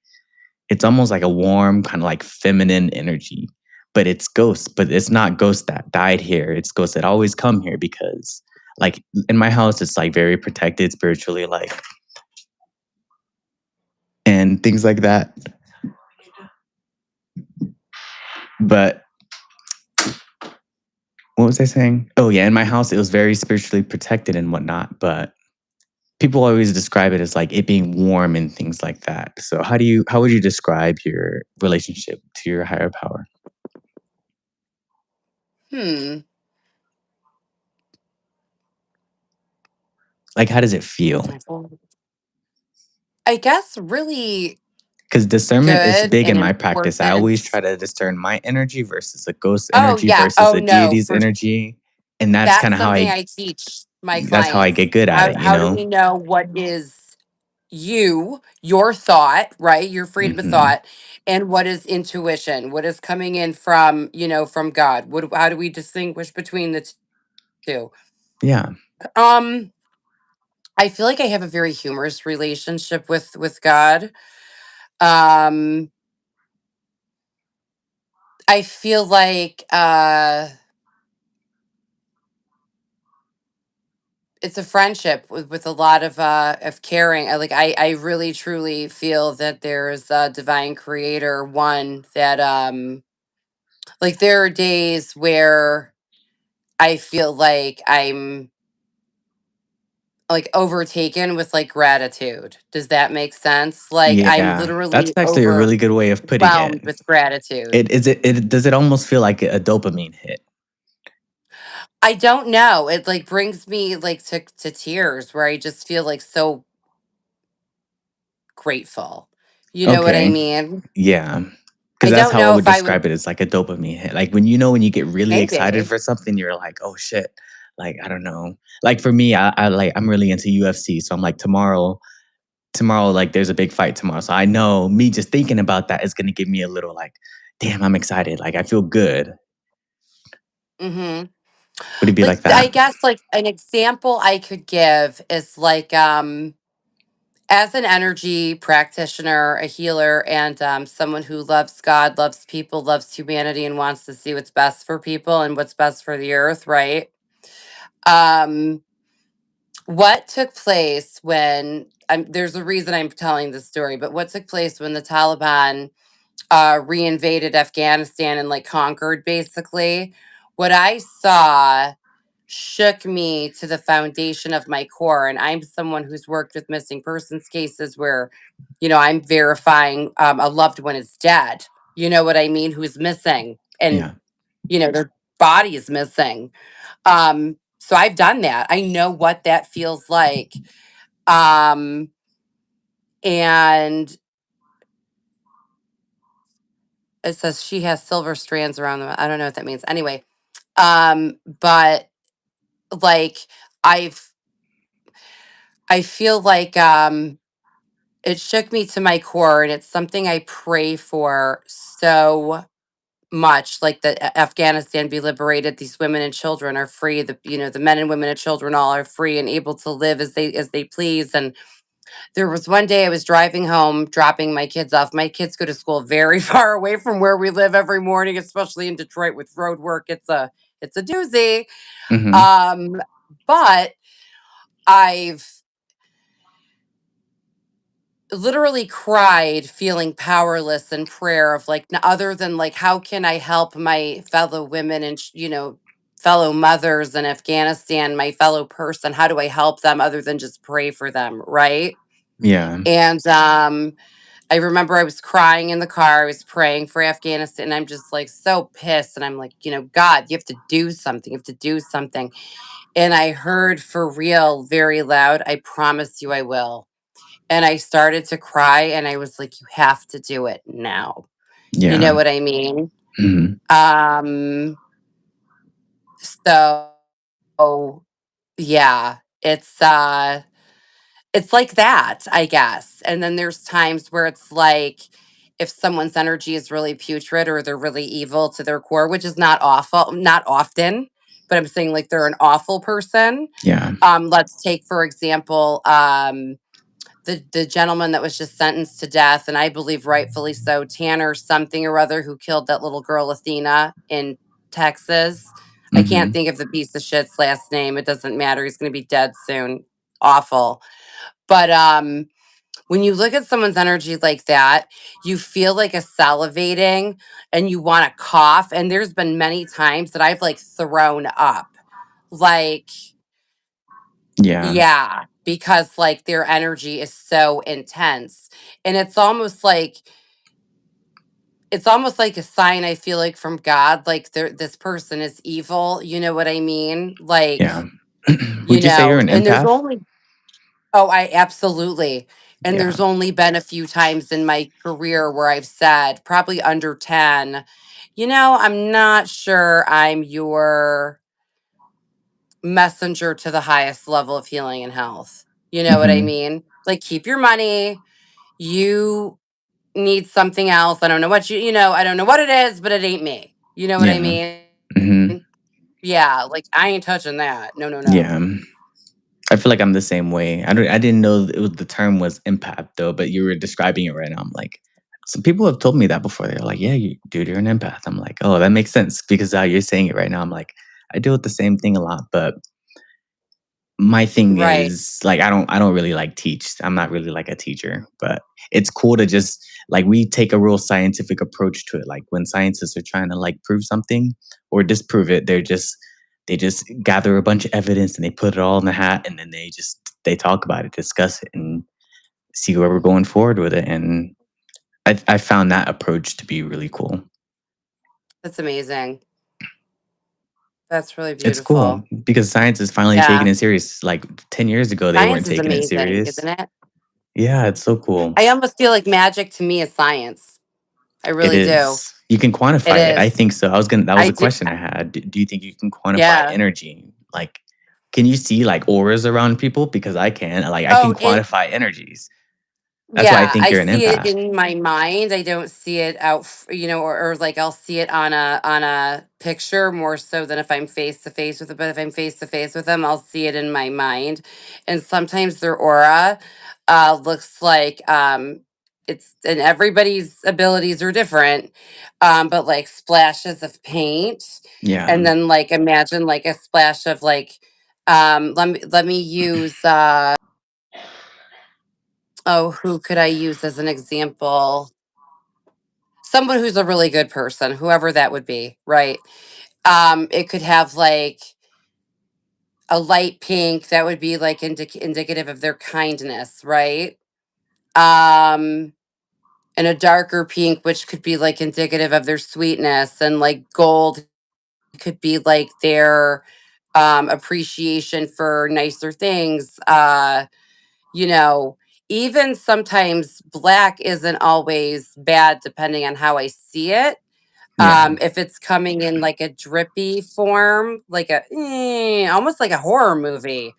it's almost like a warm, kind of like feminine energy. But it's ghosts, but it's not ghosts that died here. It's ghosts that always come here because like in my house, it's like very protected spiritually, like and things like that. But what was I saying? Oh yeah, in my house it was very spiritually protected and whatnot, but people always describe it as like it being warm and things like that. So how would you describe your relationship to your higher power? Hmm. Like how does it feel? I guess really Because discernment is good big in and my practice. I always important. try to discern my energy versus a ghost Oh, energy yeah. versus Oh, a no. deity's energy. And That's something I teach my that's how I clients. get good at it, you How do know? we know what is your thought, right? Your freedom of Hmm. thought, and what is intuition? What is coming in from, from God? How do we distinguish between the two? Yeah. Um, I feel like I have a very humorous relationship with God. Um, I feel like it's a friendship with a lot of caring. I really truly feel that there's a divine creator, one that like there are days where I feel like I'm like overtaken with like gratitude. Does that make sense? Like I'm Yeah. That's literally actually a really good way of putting it. overwhelmed with gratitude. It does it almost feel like a dopamine hit? I don't know. It like brings me like to tears where I just feel like so grateful. You know what I Okay. mean? Yeah. Because I that's don't how I know would if I would describe it. It's like a dopamine hit. Like when you get really excited maybe. for something, you're like, oh shit. Like, I don't know. Like for me, I like I'm really into UFC. So I'm like tomorrow, like there's a big fight tomorrow. So I know me just thinking about that is gonna give me a little like, damn, I'm excited. Like I feel good. Mhm. Would it be Like like I that? guess like an example I could give is like as an energy practitioner, a healer, and someone who loves God, loves people, loves humanity, and wants to see what's best for people and what's best for the earth, right? Um, what took place when there's a reason I'm telling this story, but what took place when the Taliban reinvaded Afghanistan and like conquered basically? What I saw shook me to the foundation of my core. And I'm someone who's worked with missing persons cases where, I'm verifying a loved one is dead. You know what I mean? Who's missing and, Yeah. their body is missing. So I've done that. I know what that feels like. Um, and it says she has silver strands around them. I don't know what that means. Anyway, but like I've I feel like it shook me to my core and it's something I pray for so much, like that Afghanistan be liberated, these women and children are free, the men and women and children all are free and able to live as they please. And there was one day I was driving home dropping my kids off. My kids go to school very far away from where we live every morning, especially in Detroit with road work. It's a doozy. Hmm. um but I've literally cried feeling powerless in prayer of like other than like how can I help my fellow women and fellow mothers in Afghanistan, my fellow person, how do I help them other than just pray for them, right? Yeah. And I remember I was crying in the car, I was praying for Afghanistan, and I'm just like so pissed, and I'm like, God, you have to do something, you have to do something. And I heard for real very loud, I promise you I will. And I started to cry and I was like, you have to do it now. You know Yeah. what I mean? Hmm. Um, so Yeah, it's like that, I guess. And then there's times where it's like if someone's energy is really putrid or they're really evil to their core, which is not awful, not often, but I'm saying like they're an awful person. Yeah. Let's take for example the gentleman that was just sentenced to death, and I believe rightfully so, Tanner something or other, who killed that little girl Athena in Texas. I can't Mhm. think of the piece of shit's last name. It doesn't matter. He's going to be dead soon. Awful. But when you look at someone's energy like that, you feel like a salivating and you want to cough. And there's been many times that I've like thrown up. Like, Yeah. yeah, because like their energy is so intense. And it's almost like a sign, I feel like, from God, like this person is evil. You know what I mean? Like, Yeah. Would you say you're an and there's empath? only Oh, I absolutely. And Yeah. there's only been a few times in my career where I've said, probably under 10, I'm not sure I'm your messenger to the highest level of healing and health. You know what I Mhm. mean? Like, keep your money. You need something else. I don't know what I don't know what it is, but it ain't me. You know what I Yeah. mean? Mhm. Yeah. Like, I ain't touching that. No, no, no. Yeah. I feel like I'm the same way. I didn't know it was the term was empath though, but you were describing it right now. I'm like, some people have told me that before. They're like, "Yeah, dude, you're an empath." I'm like, "Oh, that makes sense," because how you're saying it right now, I'm like, I deal with the same thing a lot, but my thing Right. is like I don't really like teach. I'm not really like a teacher, but it's cool to just like we take a real scientific approach to it. Like when scientists are trying to like prove something or disprove it, they just gather a bunch of evidence and they put it all in the hat and then they talk about it, discuss it, and see where we're going forward with it. And I found that approach to be really cool. That's amazing. That's really It's cool beautiful. because science is finally taking Yeah. it serious. Like 10 years ago, they weren't Science is taking it amazing, serious. isn't it? Yeah, it's so cool. I almost feel like magic to me is science. I It really do. is. You can It quantify it. I is. think so. That was I a do. question I had. Do you think you can quantify Yeah. energy? Like, can you see like auras around people? Because I can. Like, I can Oh, quantify energies. That's why I yeah, think I you're an see it empath. in my mind. I don't see it or like I'll see it on a picture more so than if I'm face to face with it. But if I'm face to face with them, I'll see it in my mind. And sometimes their aura looks like it's and everybody's abilities are different. But like splashes of paint, Yeah. and then like imagine like a splash of like let me use oh, who could I use as an example? Someone who's a really good person, whoever that would be, right? It could have like a light pink that would be like indicative of their kindness, right? Um, and a darker pink, which could be like indicative of their sweetness, and like gold could be like their appreciation for nicer things. You know, even sometimes black isn't always bad depending on how I see it. Yeah. If it's coming in like a drippy form, like almost like a horror movie,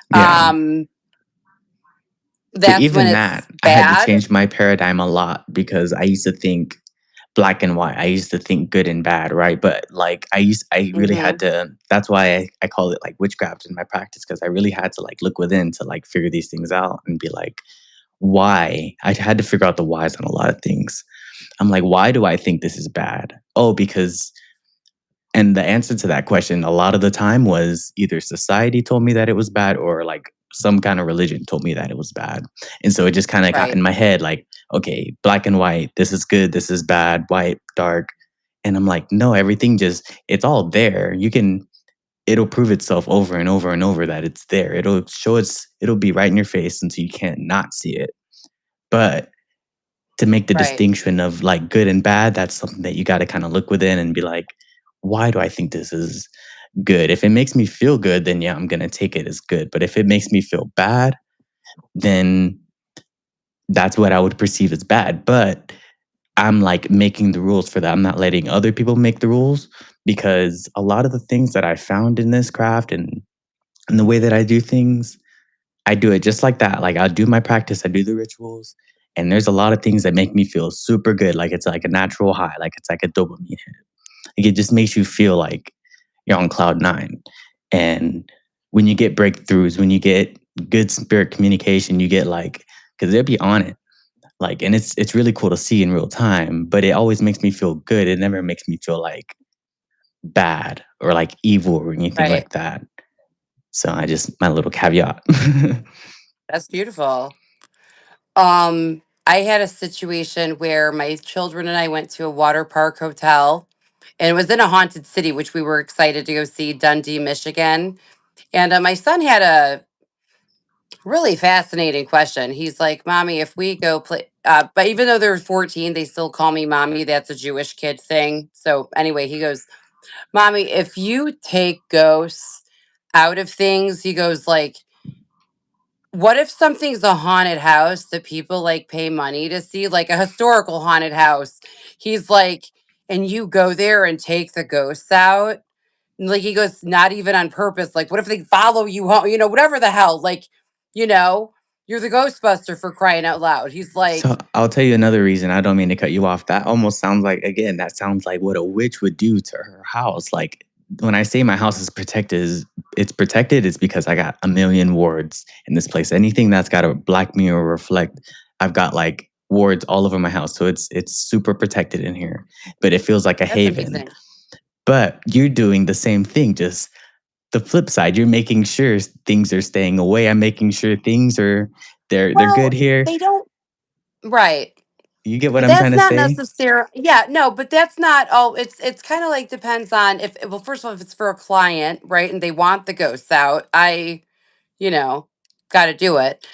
Yeah. um, For that's when even it's that, I had to bad. change my paradigm a lot because I used to think black and white. I used to think good and bad, right? But like I really had Hmm. to that's why I call it like witchcraft in my practice because I really had to like look within to like figure these things out and be like, why? I had to figure out the whys on a lot of things. I'm like, why do I think this is bad? Oh, because and the answer to that question a lot of the time was either society told me that it was bad or like some kind of religion told me that it was bad. And so it just kind of got Right, in my head like, okay, black and white, this is good, this is bad, white, dark. And I'm like, no, everything just, it's all there. It'll prove itself over and over and over that it's there. It'll be right in your face until you can't not see it. But to make the right, distinction of like good and bad, that's something that you got to kind of look within and be like, why do I think this is good? If it makes me feel good, then yeah, I'm going to take it as good. But if it makes me feel bad, then that's what I would perceive as bad. But I'm like making the rules for that. I'm not letting other people make the rules because a lot of the things that I found in this craft and And the way that I do things, I do it just like that. Like I'll do my practice, I do the rituals, and there's a lot of things that make me feel super good. Like it's like a natural high, like it's like a dopamine hit. Like it just makes you feel like you're on cloud nine. And when you get breakthroughs, when you get good spirit communication, you get like, because they'll be on it. Like, and it's really cool to see in real time, but it always makes me feel good. It never makes me feel like bad or like evil or anything Right. like that. So I just my little caveat. That's beautiful. I had a situation where my children and I went to a water park hotel, and it was in a haunted city, which we were excited to go see, Dundee, Michigan. And my son had a really fascinating question. He's like, "Mommy, if we go play," but even though they're 14, they still call me mommy. That's a Jewish kid thing. So anyway, he goes, "Mommy, if you take ghosts out of things," he goes, like, what if something's a haunted house that people like pay money to see, like a historical haunted house? He's like, and you go there and take the ghosts out? And like he goes, not even on purpose. Like, what if they follow you home? You know, whatever the hell. Like, you know, you're the Ghostbuster for crying out loud. He's like, So I'll tell you another reason. I don't mean to cut you off. That almost sounds like again, that sounds like what a witch would do to her house. Like when I say my house is protected, it's protected is because I got a million wards in this place. Anything that's got a black mirror reflect, I've got like wards all over my house. So it's super protected in here. But it feels like a that's haven. amazing. But you're doing the same thing, just the flip side. You're making sure things are staying away. I'm making sure things are they're good Well, here. they don't, right. You get what I'm trying That's to not say? necessary. Yeah, no, but that's not all. It's kind of like depends on if, well, first of all, if it's for a client, right, and they want the ghosts out, you know, got to do it.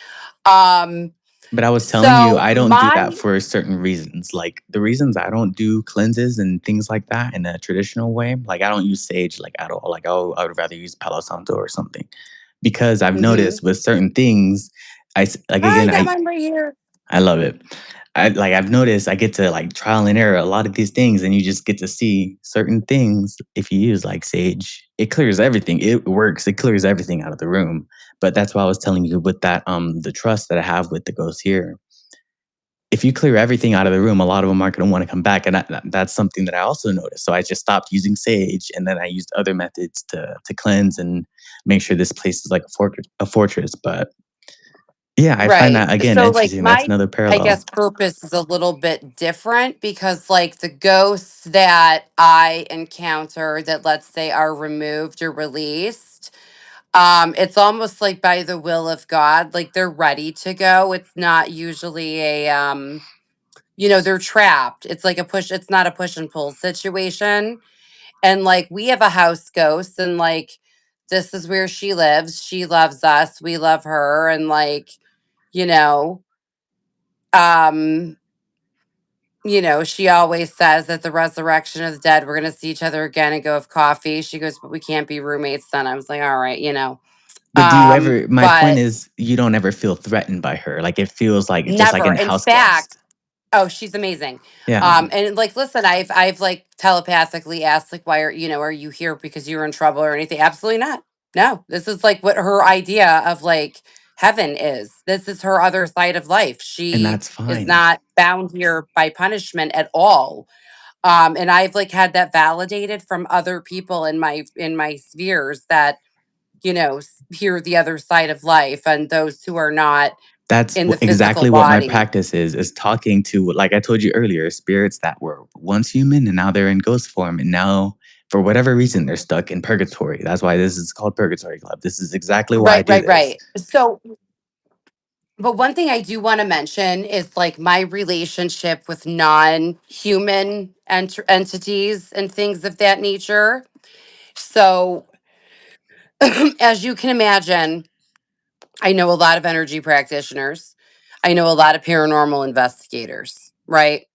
Um, But I was telling you, so I don't do my that for certain reasons. Like the reasons I don't do cleanses and things like that in a traditional way, like I don't use sage like at all. Like I would rather use Palo Santo or something because I've hmm noticed with certain things, like I again, got mine right here. I love it. I've noticed I get to like trial and error a lot of these things, and you just get to see certain things. If you use like sage, it clears everything. It works. It clears everything out of the room. But that's why I was telling you with that the trust that I have with the ghost here. If you clear everything out of the room, a lot of them aren't going to want to come back, and that's something that I also noticed. So I just stopped using sage, and then I used other methods to cleanse and make sure this place is like a fortress. But yeah, I find Right. that again So like interesting. That's my, another I guess, parallel. purpose is a little bit different because like the ghosts that I encounter that, let's say, are removed or released, it's almost like by the will of God, like they're ready to go. It's not usually a they're trapped. It's like a push, it's not a push and pull situation. And like we have a house ghost, and like this is where she lives. She loves us. We love her. And like, you know, um, she always says that the resurrection of the dead, we're gonna see each other again and go have coffee. She goes, but we can't be roommates then. I was like, all right, But do you ever my point But is you don't ever feel threatened by her, like, it feels like just like never. an In house guest. fact, oh, she's amazing. Yeah, And like, listen, I've like telepathically asked, like, why are you here because you're in trouble or anything? Absolutely not. No, this is like what her idea of like heaven is. This is her other side of life. and She that's is fine. not bound here by punishment at all. And I've like had that validated from other people in my spheres that hear the other side of life, and those who are not That's in the physical exactly what my body. practice is talking to, like I told you earlier, spirits that were once human and now they're in ghost form, and now, for whatever reason, they're stuck in purgatory. That's why this is called Purgatory Club. This is exactly why I Right, do right, this. right. So, but one thing I do want to mention is like my relationship with non-human entities and things of that nature. So, as you can imagine, I know a lot of energy practitioners. I know a lot of paranormal investigators, right?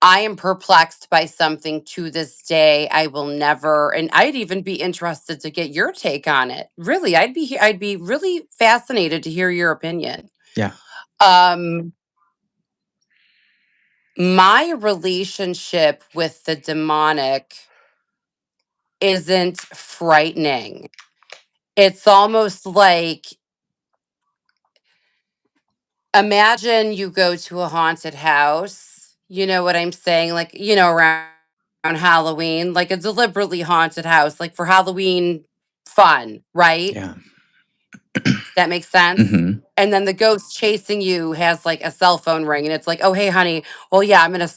I am perplexed by something to this day. I will never, and I'd even be interested to get your take on it. Really, I'd be really fascinated to hear your opinion. Yeah, Um, my relationship with the demonic isn't frightening. It's almost like, imagine you go to a haunted house, you know what I'm saying? Like, around Halloween, like a deliberately haunted house, like for Halloween fun, right? Yeah. That makes sense. Mhm. And then the ghost chasing you has like a cell phone ring, and it's like, oh, hey, honey, well, yeah, I'm going to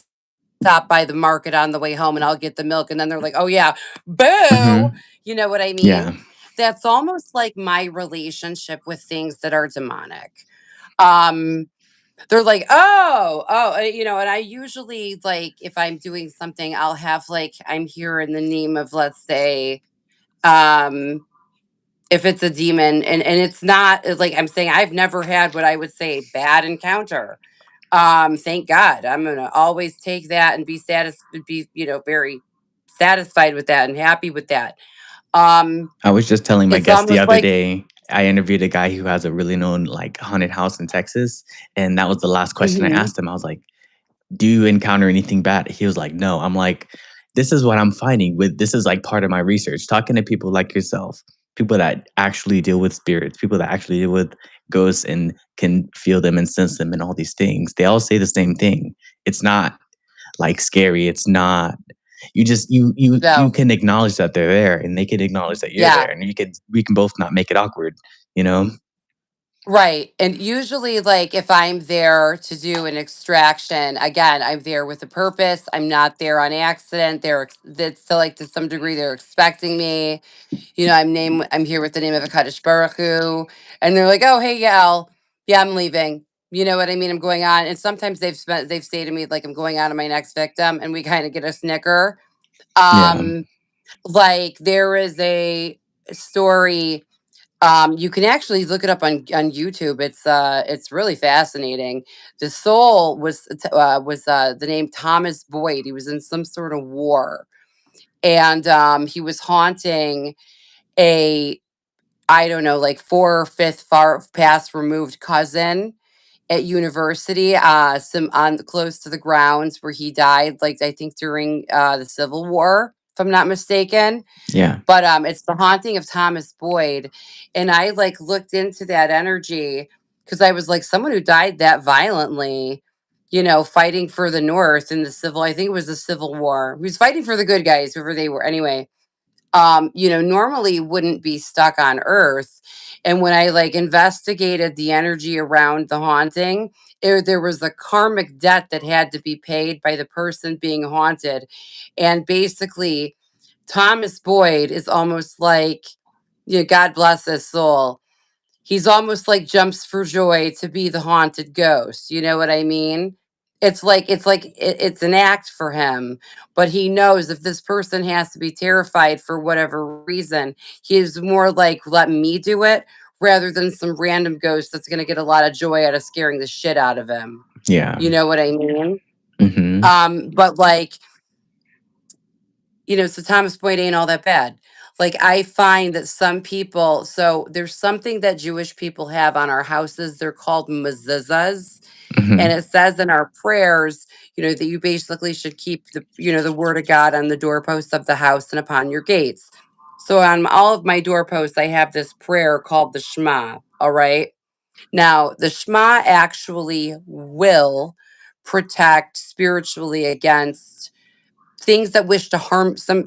stop by the market on the way home and I'll get the milk. And then they're like, oh, yeah, boo. Mhm. You know what I Yeah. mean? That's almost like my relationship with things that are demonic. Um, they're like, and I usually, like, if I'm doing something, I'll have like, I'm here in the name of, let's say, um, if it's a demon, and it's not like I'm saying, I've never had what I would say bad encounter. Thank God. I'm gonna always take that and be satisfied, be, very satisfied with that and happy with that. Um, I was just telling my it's guest the almost other like, day, I interviewed a guy who has a really known, like, haunted house in Texas, and that was the last question I mhm, asked him. I was like, "Do you encounter anything bad?" He was like, "No." I'm like, "This is what I'm finding with this is, like, part of my research." Talking to people like yourself, people that actually deal with spirits, people that actually deal with ghosts and can feel them and sense them and all these things, they all say the same thing. It's not, like, scary, it's not you just you no, can acknowledge that they're there, and they can acknowledge that you're yeah. there, and we can both not make it awkward, you know? Right. And usually, like, if I'm there to do an extraction, again, I'm there with a purpose. I'm not there on accident. That's so, like, to some degree, they're expecting me. I'm here with the name of a Kaddish Baruch Hu. And they're like, oh, hey, Yael. Yeah, I'm leaving. You know what I mean? I'm going on. And sometimes they've said to me, like, I'm going on to my next victim. And we kind of get a snicker. Yeah, Um, like, there is a story, you can actually look it up on YouTube. It's really fascinating. The soul was the name Thomas Boyd. He was in some sort of war, and he was haunting a, I don't know, like four or fifth far past removed cousin at university, some on close to the grounds where he died, like I think during the Civil War, if I'm not mistaken. yeah, But, it's the haunting of Thomas Boyd, and I, like, looked into that energy because I was like, someone who died that violently, fighting for the North in the Civil, I think it was the Civil War. He was fighting for the good guys, whoever they were, anyway, normally wouldn't be stuck on Earth, and when I, like, investigated the energy around the haunting, there was a karmic debt that had to be paid by the person being haunted, and basically Thomas Boyd is almost like, God bless his soul. He's almost like jumps for joy to be the haunted ghost. You know what I mean? It's an act for him, but he knows if this person has to be terrified for whatever reason, he's more like, let me do it rather than some random ghost that's going to get a lot of joy out of scaring the shit out of him. yeah. You know what I mean? Mhm, But like, so Thomas Boyd ain't all that bad. Like, I find that some people, so there's something that Jewish people have on our houses. They're called mezuzahs. And mhm. it says in our prayers, that you basically should keep the word of God on the doorposts of the house and upon your gates. So on all of my doorposts, I have this prayer called the Shema. All right. Now, the Shema actually will protect spiritually against things that wish to harm some,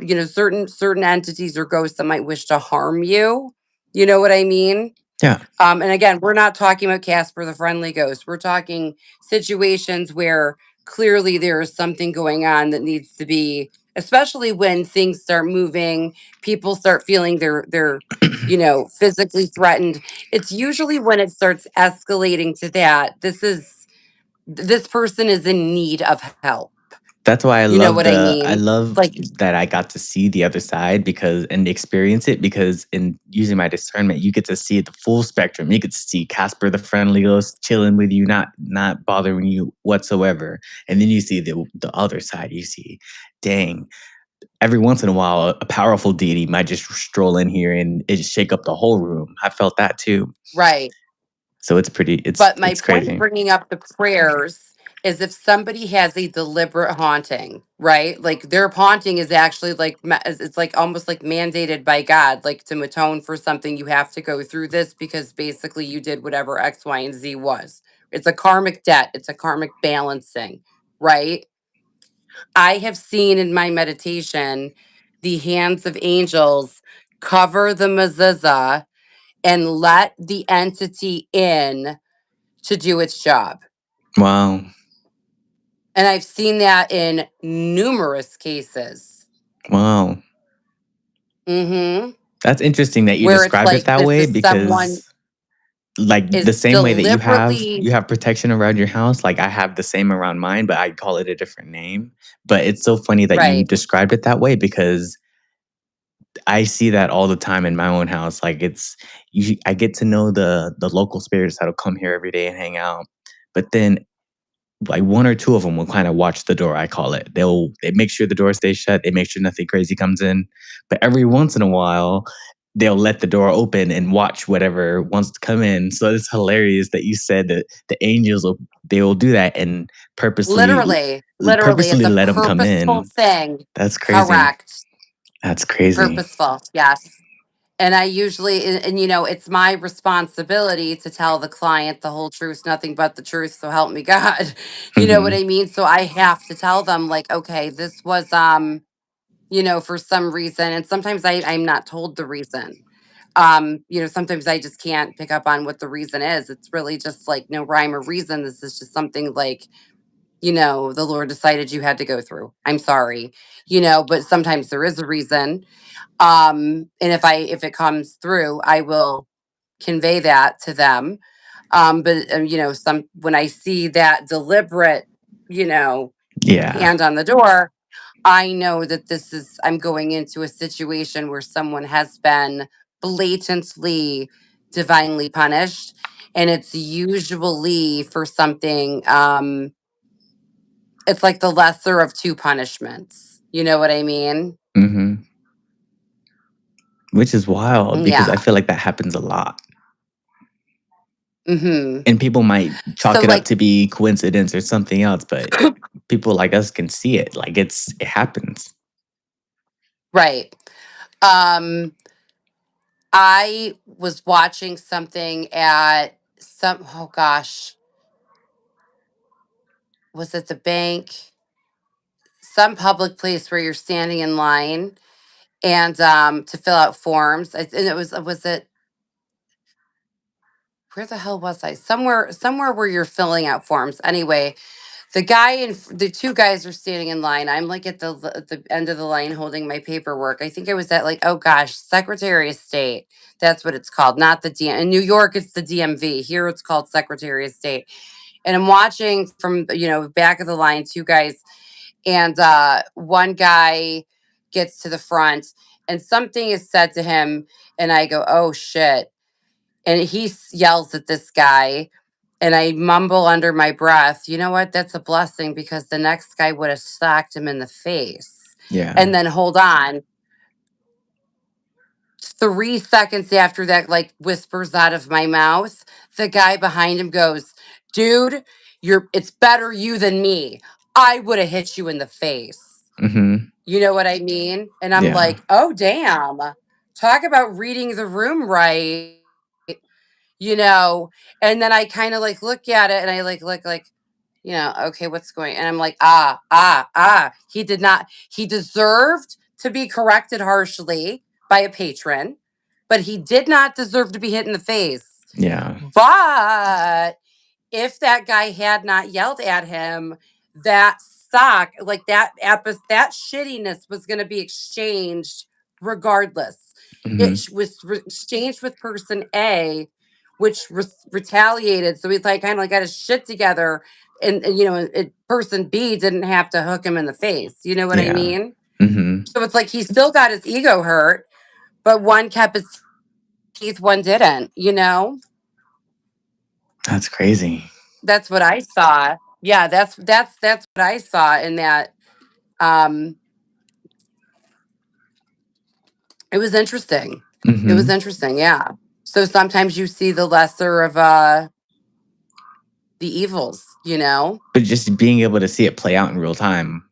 certain entities or ghosts that might wish to harm you. You know what I mean? Yeah, And again, we're not talking about Casper the Friendly Ghost. We're talking situations where clearly there is something going on that needs to be, especially when things start moving, people start feeling they're physically threatened. It's usually when it starts escalating to that. This person is in need of help. that's why You know what I I mean? love Like, that I got to see the other side because and experience it because in using my discernment, you get to see the full spectrum. You get to see Casper the Friendly Ghost chilling with you, not bothering you whatsoever, and then you see the other side. You see, dang, every once in a while, a powerful deity might just stroll in here and it just shake up the whole room. I felt that too. right. So it's pretty But my it's point crazy. bringing up the prayers is if somebody has a deliberate haunting, right? Like their haunting is actually like it's like almost like mandated by God, like to atone for something you have to go through this because basically you did whatever X, Y, and Z was. It's a karmic debt. It's a karmic balancing, right? I have seen in my meditation the hands of angels cover the mezuzah and let the entity in to do its job. Wow. And I've seen that in numerous cases. Wow. Mm-hmm. That's interesting that you Where it's describe it like that this way is someone because like the is same way that deliberately you have protection around your house, like I have the same around mine, but I call it a different name. But it's so funny that you right. described it that way because I see that all the time in my own house. Like I get to know the local spirits that'll come here every day and hang out. But then like one or two of them will kind of watch the door, I call it. They make sure the door stays shut, they make sure nothing crazy comes in. But every once in a while, they'll let the door open and watch whatever wants to come in. So it's hilarious that you said that the angels they will do that and Literally, it's purposely a let them come purposeful in. thing. That's crazy. Correct. That's crazy. Purposeful. Yes. And I usually, and you know, it's my responsibility to tell the client the whole truth, nothing but the truth. So help me God. You know what Mhm. I mean? So I have to tell them, like, okay, this was, you know, for some reason. And sometimes I'm not told the reason. You know, sometimes I just can't pick up on what the reason is. It's really just like no rhyme or reason. This is just something like, you know, the Lord decided you had to go through. I'm sorry, you know, but sometimes there is a reason. And if it comes through, I will convey that to them. But you know, some when I see that deliberate, you know, Yeah. hand on the door, I know that I'm going into a situation where someone has been blatantly divinely punished. And it's usually for something, it's like the lesser of two punishments. You know what I mean? Mhm. Which is wild because I Yeah. feel like that happens a lot. Hmm. And people might So chalk it up like to be coincidence or something else, but people like us can see it. Like it happens. right. Um I was watching something at some oh gosh, was it the bank? Some public place where you're standing in line and to fill out forms. And it was it where the hell was I? Somewhere where you're filling out forms. Anyway, the two guys are standing in line. I'm like at the end of the line holding my paperwork. I think I was at like, oh gosh, Secretary of State. That's what it's called, not the DM. In New York, it's the DMV. Here, it's called Secretary of State. And I'm watching from, you know, back of the line, two guys, and one guy gets to the front, and something is said to him, and I go, oh shit, and yells at this guy, and I mumble under my breath, you know what? That's a blessing because the next guy would have socked him in the face. Yeah. And then hold on. 3 seconds after that, like whispers out of my mouth, the guy behind him goes, dude, it's better you than me. I would have hit you in the face. Mhm. You know what I mean? And I'm Yeah. like, oh damn. Talk about reading the room right, you know. And then I kind of like look at it and I like look like, you know, okay, what's going, and I'm like, he did not, he deserved to be corrected harshly by a patron, but he did not deserve to be hit in the face. Yeah. But if that guy had not yelled at him, that sock, like that shittiness was going to be exchanged regardless. Mhm. Was exchanged with person A, which retaliated. So he's like kind of like got his shit together, and you know, person B didn't have to hook him in the face. You know what I Yeah. mean? Mhm. So it's like he still got his ego hurt, but one kept his teeth, one didn't. You know? That's crazy. That's what I saw. Yeah, that's what I saw in that. Um, it was interesting. It was Mhm. interesting. Yeah. So sometimes you see the lesser of the evils, you know? But just being able to see it play out in real time,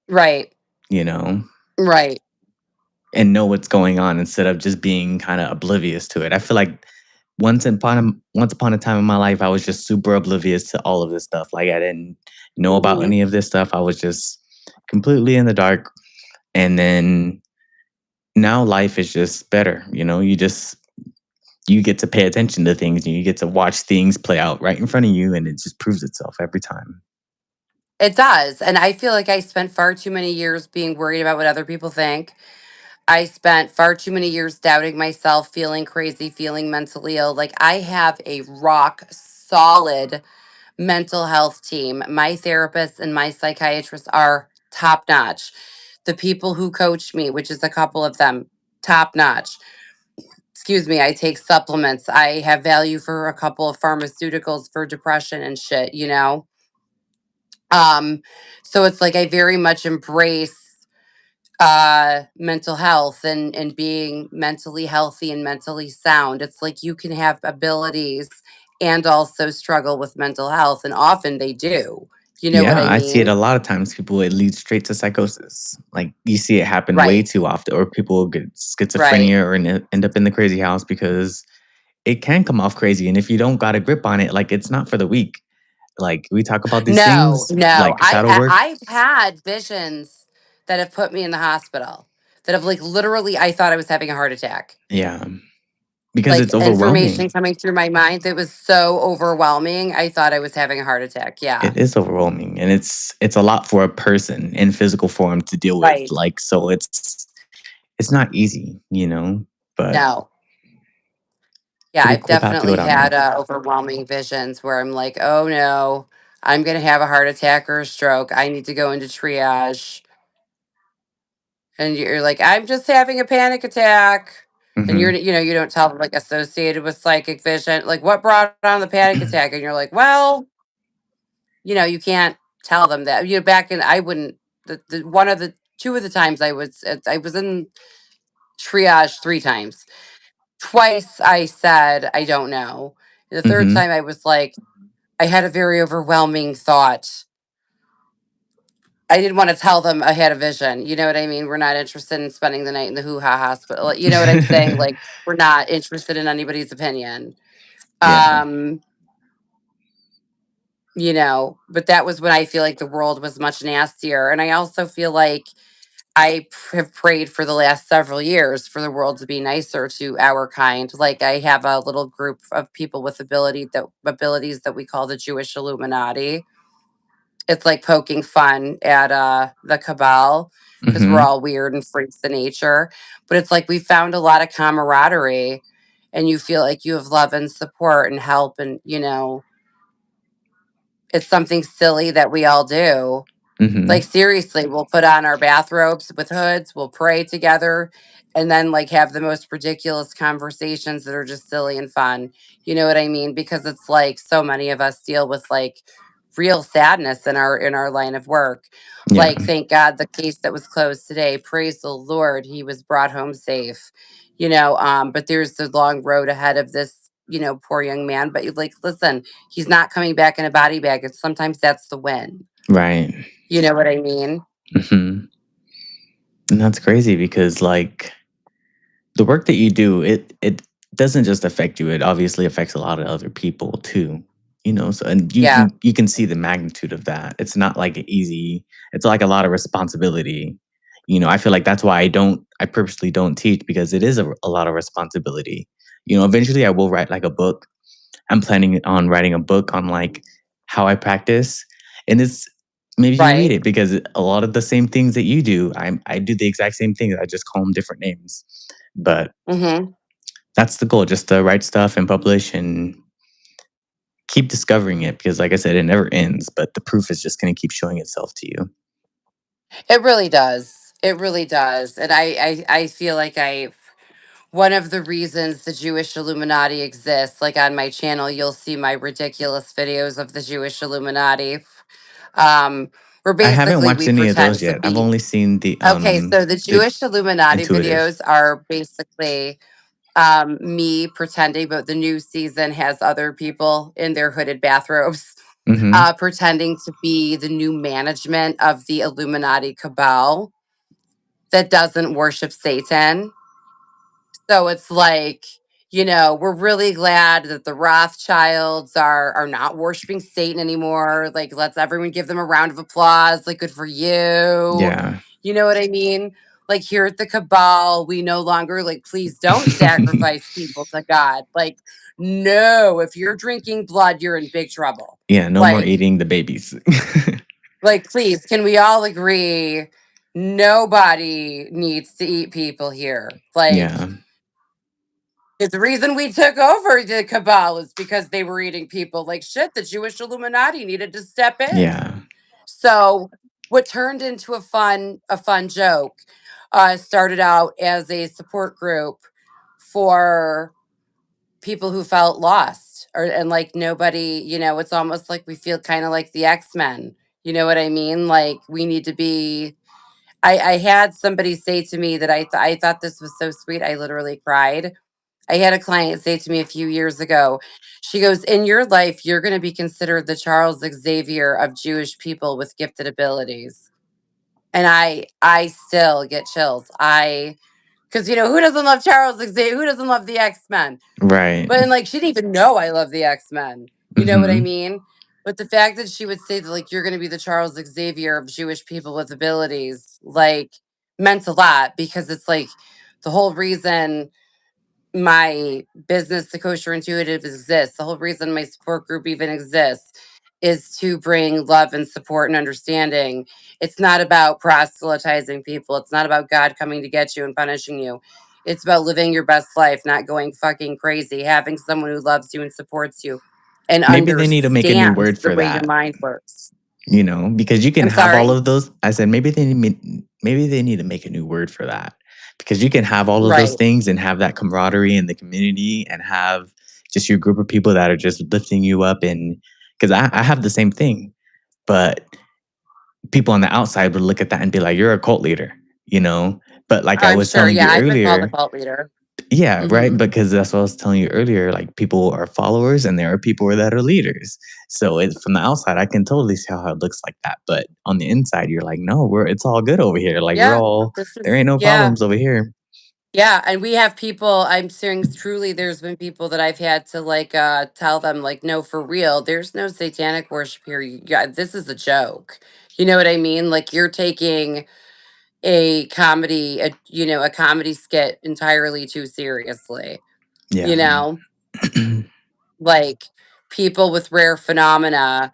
Right. you know, Right. and know what's going on instead of just being kinda oblivious to it. I feel like once upon a time in my life, I was just super oblivious to all of this stuff. Like, I didn't know about Mhm. any of this stuff. I was just completely in the dark, and then now life is just better, you get to pay attention to things, and you get to watch things play out right in front of you, and it just proves itself every time. It does, and I feel like I spent far too many years being worried about what other people think. I spent far too many years doubting myself, feeling crazy, feeling mentally ill. Like, I have a rock solid mental health team. My therapists and my psychiatrists are top notch. The people who coach me, which is a couple of them, top notch. Excuse me, I take supplements. I have value for a couple of pharmaceuticals for depression and shit, you know? Um, so it's like I very much embrace mental health and being mentally healthy and mentally sound. It's like you can have abilities and also struggle with mental health, and often they do. You know what Yeah, I I see it mean? a lot of times. People, it leads straight to psychosis. Like, you see it happen way Right. too often, or people get Right. schizophrenia or end up in the crazy house because it can come off crazy. And if you don't got a grip on it, like, it's not for the weak. Like, we talk about these No, things, no. like shadow work. I've had visions that have put me in the hospital that have like literally I thought I was having a heart attack. Yeah, because Like it's information overwhelming. coming through my mind that was so overwhelming. I thought I was having a heart attack. Yeah. It is overwhelming, and it's a lot for a person in physical form to deal with. Right. Like, so it's not easy, but No. Yeah, pretty I've cool path to go definitely down had though. overwhelming visions where I'm like, oh no, I'm going to have a heart attack or a stroke. I need to go into triage. And you're like, I'm just having a panic attack. And Hmm. you don't tell them like associated with psychic vision. Like, what brought on the panic attack? And you're like, well, you can't tell them that. Back in, I wouldn't, one of the, two of the times I was in triage three times. Twice I said, I don't know. The third Hmm. time I was like, I had a very overwhelming thought. I didn't want to tell them I had a vision. You know what I mean? We're not interested in spending the night in the hoo ha hospital. Like, you know what I'm saying? Like, we're not interested in anybody's opinion. Yeah. Um, but that was when I feel like the world was much nastier. And I also feel like have prayed for the last several years for the world to be nicer to our kind. Like, I have a little group of people with abilities that we call the Jewish Illuminati. It's like poking fun at the cabal because we're Hmm. all weird and freaks of nature. But it's like we found a lot of camaraderie, and you feel like you have love and support and help, and it's something silly that we all do. Like, Hmm. seriously, we'll put on our bathrobes with hoods, we'll pray together, and then like have the most ridiculous conversations that are just silly and fun. You know what I mean? Because it's like so many of us deal with like real sadness in our line of work. Yeah. Like, thank God the case that was closed today, praise the Lord, he was brought home safe. But there's the long road ahead of this, poor young man. But like, listen, he's not coming back in a body bag. And sometimes that's the win. Right. You know what I mean? Hmm. And that's crazy because, like, the work that you do, it doesn't just affect you, it obviously affects a lot of other people too. So, and you Yeah. can you can see the magnitude of that. It's not like easy. It's like a lot of responsibility. I feel like that's why I purposely don't teach, because it is a lot of responsibility. Eventually I will write like a book. I'm planning on writing a book on, like, how I practice, and it's maybe you read Right. it because a lot of the same things that you do, I do the exact same things. I just call them different names. But Mhm. that's the goal, just to write stuff and publish and keep discovering it, because, like I said, it never ends, but the proof is just going to keep showing itself to you. It really does. It really does. And I feel like one of the reasons the Jewish Illuminati exists, like on my channel, you'll see my ridiculous videos of the Jewish Illuminati. Where I haven't basically watched we any of pretend those to yet. I've be only seen the okay. So the the Jewish Illuminati intuitive. videos are basically me pretending, but the new season has other people in their hooded bathrobes, Mhm. pretending to be the new management of the Illuminati cabal that doesn't worship Satan. So it's like, we're really glad that the Rothschilds are not worshiping Satan anymore. Like, let's everyone give them a round of applause. Like, good for you. Yeah. You know what I mean? Like here at the cabal, we no longer like, please don't sacrifice people to God. Like, no, if you're drinking blood, you're in big trouble. Yeah, no more Like, eating the babies. please, can we all agree? Nobody needs to eat people here. Like, Yeah. it's the reason we took over the cabal is because they were eating people like shit. The Jewish Illuminati needed to step in. Yeah. So what turned into a fun joke started out as a support group for people who felt lost or and like nobody, it's almost like we feel kind of like the X-Men. You know what I mean? Like we need to be I had somebody say to me that I thought this was so sweet. I literally cried. I had a client say to me a few years ago, she goes, "In your life, you're going to be considered the Charles Xavier of Jewish people with gifted abilities." And I still get chills. Because who doesn't love Charles Xavier? Who doesn't love the X-Men? Right. But and like she didn't even know I love the X-Men. You know what I Mhm. mean? But the fact that she would say that like you're going to be the Charles Xavier of Jewish people with abilities, like meant a lot because it's like the whole reason my business, the Kosher Intuitive, exists. The whole reason my support group even exists is to bring love and support and understanding. It's not about proselytizing people. It's not about God coming to get you and punishing you. It's about living your best life, not going fucking crazy, having someone who loves you and supports you and Maybe they need to make a new understands word the for way your that. mind works. Because you can I'm have all sorry. of those. I said maybe they need to make a new word for that because you can have all of those Right. things and have that camaraderie in the community and have just your group of people that are just lifting you up. And because I have the same thing, but people on the outside would look at that and be like, "You're a cult leader," you know. But like I I'm was sure. telling Yeah, you I've been called a earlier, cult leader. yeah, right. Hmm. Because that's what I was telling you earlier. Like people are followers, and there are people that are leaders. So from the outside, I can totally see how it looks like that. But on the inside, you're like, no, it's all good over here. Like Yeah. there ain't no Yeah. problems over here. Yeah, and we have people, I'm saying truly there's been people that I've had to like tell them like no for real. There's no satanic worship here. Yeah, this is a joke. You know what I mean? Like you're taking a comedy skit entirely too seriously. You Yeah, know? Like people with rare phenomena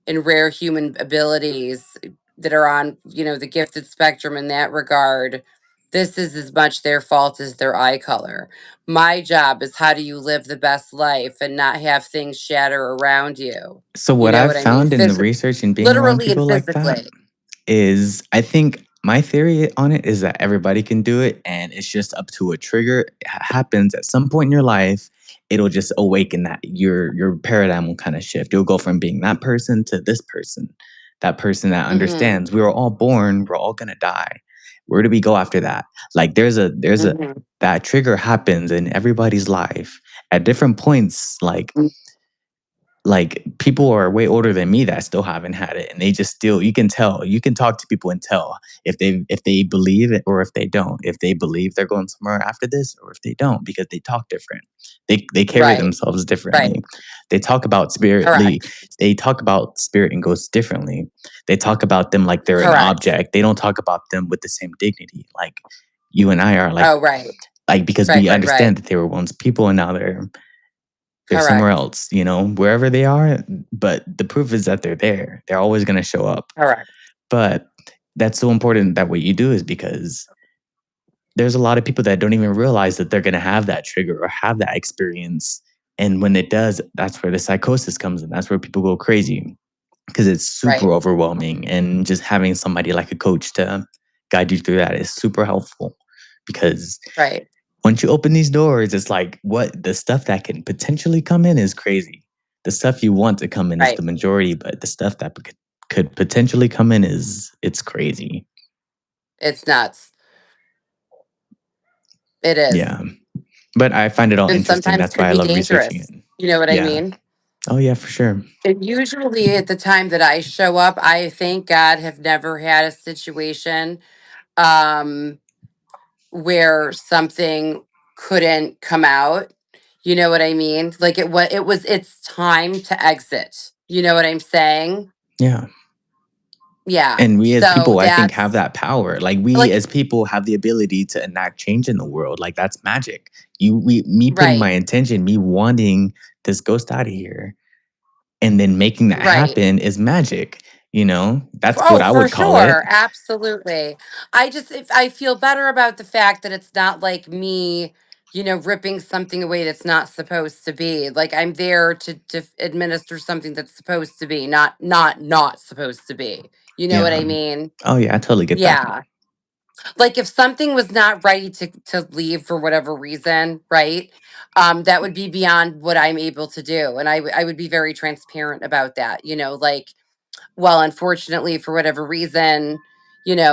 and rare human abilities that are on, the gifted spectrum in that regard. This is as much their fault as their eye color. My job is how do you live the best life and not have things shatter around you? so You what know I've what I mean? found in the research and being around Literally and people like that physically. is I think my theory on it is that everybody can do it and it's just up to a trigger. It happens at some point in your life. It'll just awaken that your paradigm will kind of shift. You'll go from being that person to this person, that person that Hmm. understands we were all born, we're all gonna die. Where do we go after that? Like there's a Hmm. that trigger happens in everybody's life at different points. Like people are way older than me that still haven't had it and they just still you can talk to people and tell if they believe it or if they don't, if they believe they're going somewhere after this or if they don't, because they talk different, they carry Right. themselves Right. differently, they talk about spirit Correct. they talk about spirit and ghosts differently, they talk about them like they're an Correct. object, they don't talk about them with the same dignity like you and I are, Oh, right. like because Right. we Right. Right. understand that they were once people and now they're somewhere Correct. else, wherever they are, but the proof is that they're there. They're always gonna show up. Correct. But that's so important that what you do is because there's a lot of people that don't even realize that they're gonna have that trigger or have that experience. And when it does, that's where the psychosis comes in. That's where people go crazy because it's super Right. overwhelming. And just having somebody like a coach to guide you through that is super helpful because Right. once you open these doors, it's like what the stuff that can potentially come in is crazy. The stuff you want to come in is Right. the majority, but the stuff that could potentially come in it's crazy. It's nuts. It is. Yeah. But I find it all and interesting. sometimes That's why could I be love researching it. dangerous. You know what I Yeah. mean? Oh yeah, for sure. And usually at the time that I show up, I thank God have never had a situation um where something couldn't come out. You know what I mean? Like it's time to exit. You know what I'm saying? Yeah. Yeah. And we as So people, I think, have that's that power. Like we like as people have the ability to enact change in the world. Like that's magic. Me putting my right, intention, me wanting this ghost out of here, and then making that right. happen is magic. That's what Oh, I for would call it. sure. Absolutely. If I feel better about the fact that it's not like me, ripping something away that's not supposed to be. Like I'm there to administer something that's supposed to be, not supposed to be. You know what Yeah. I mean? Oh yeah, I totally get that. Yeah. Like if something was not ready to leave for whatever reason, right? That would be beyond what I'm able to do. And I would be very transparent about that. Like, well, unfortunately, for whatever reason,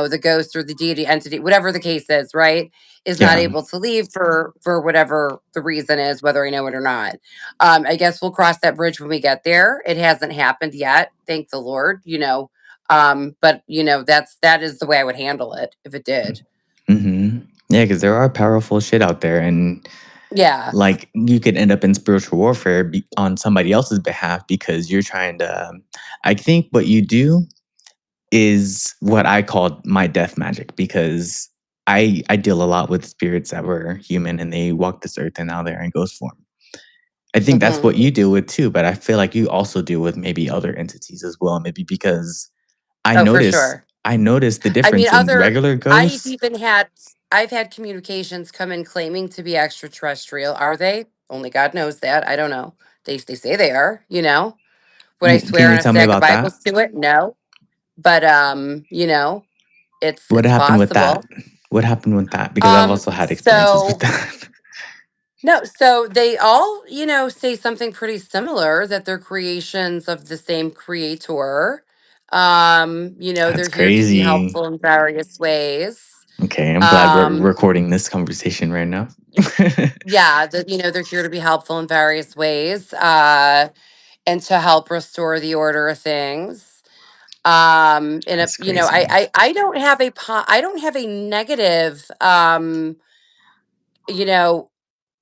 the ghost or the deity entity, whatever the case is, right, is not Yeah. able to leave for whatever the reason is, whether I know it or not. I guess we'll cross that bridge when we get there. It hasn't happened yet, thank the Lord. But that is the way I would handle it if it did. Yeah, because there are powerful shit out there, and Yeah. like you could end up in spiritual warfare on somebody else's behalf because you're trying to. I think what you do is what I call my death magic because I deal a lot with spirits that were human and they walk this earth and now they're in ghost form. I think that's Hmm. what you deal with too, but I feel like you also deal with maybe other entities as well. Maybe because I Oh, for notice sure. I notice the I mean, difference in regular I've ghosts. even had, I've had communications come in claiming to be extraterrestrial. Are they? Only God knows that. I don't know. They say they are. Would I Can swear you on a tell me stack of about that? Bibles to it? No. But What it's happened with that? possible. What happened with that? Because I've also had experiences with So that. no, so they all, say something pretty similar that they're creations of the same creator. That's They're here to be crazy. helpful in various ways. Okay, I'm glad we're Um, recording this conversation right now. yeah, they're here to be helpful in various ways, and to help restore the order of things. In a That's crazy. I don't have I don't have a negative, you know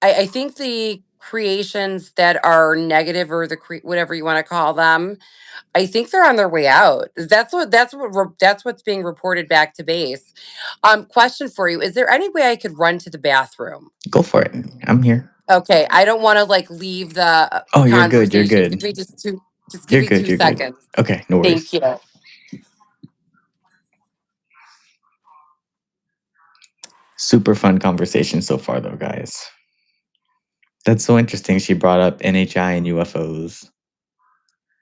I think the creations that are negative, or whatever you want to call them, I think they're on their way out. That's what's being reported back to base. Question for you: is there any way I could run to the bathroom? Go for it. I'm here. Okay, I don't want to like leave the Oh, you're good. You're conversation. good. Just give You're me good. two You're good. seconds. Okay, no Thank worries. you. Super fun conversation so far, though, guys. That's so interesting. She brought up NHI and UFOs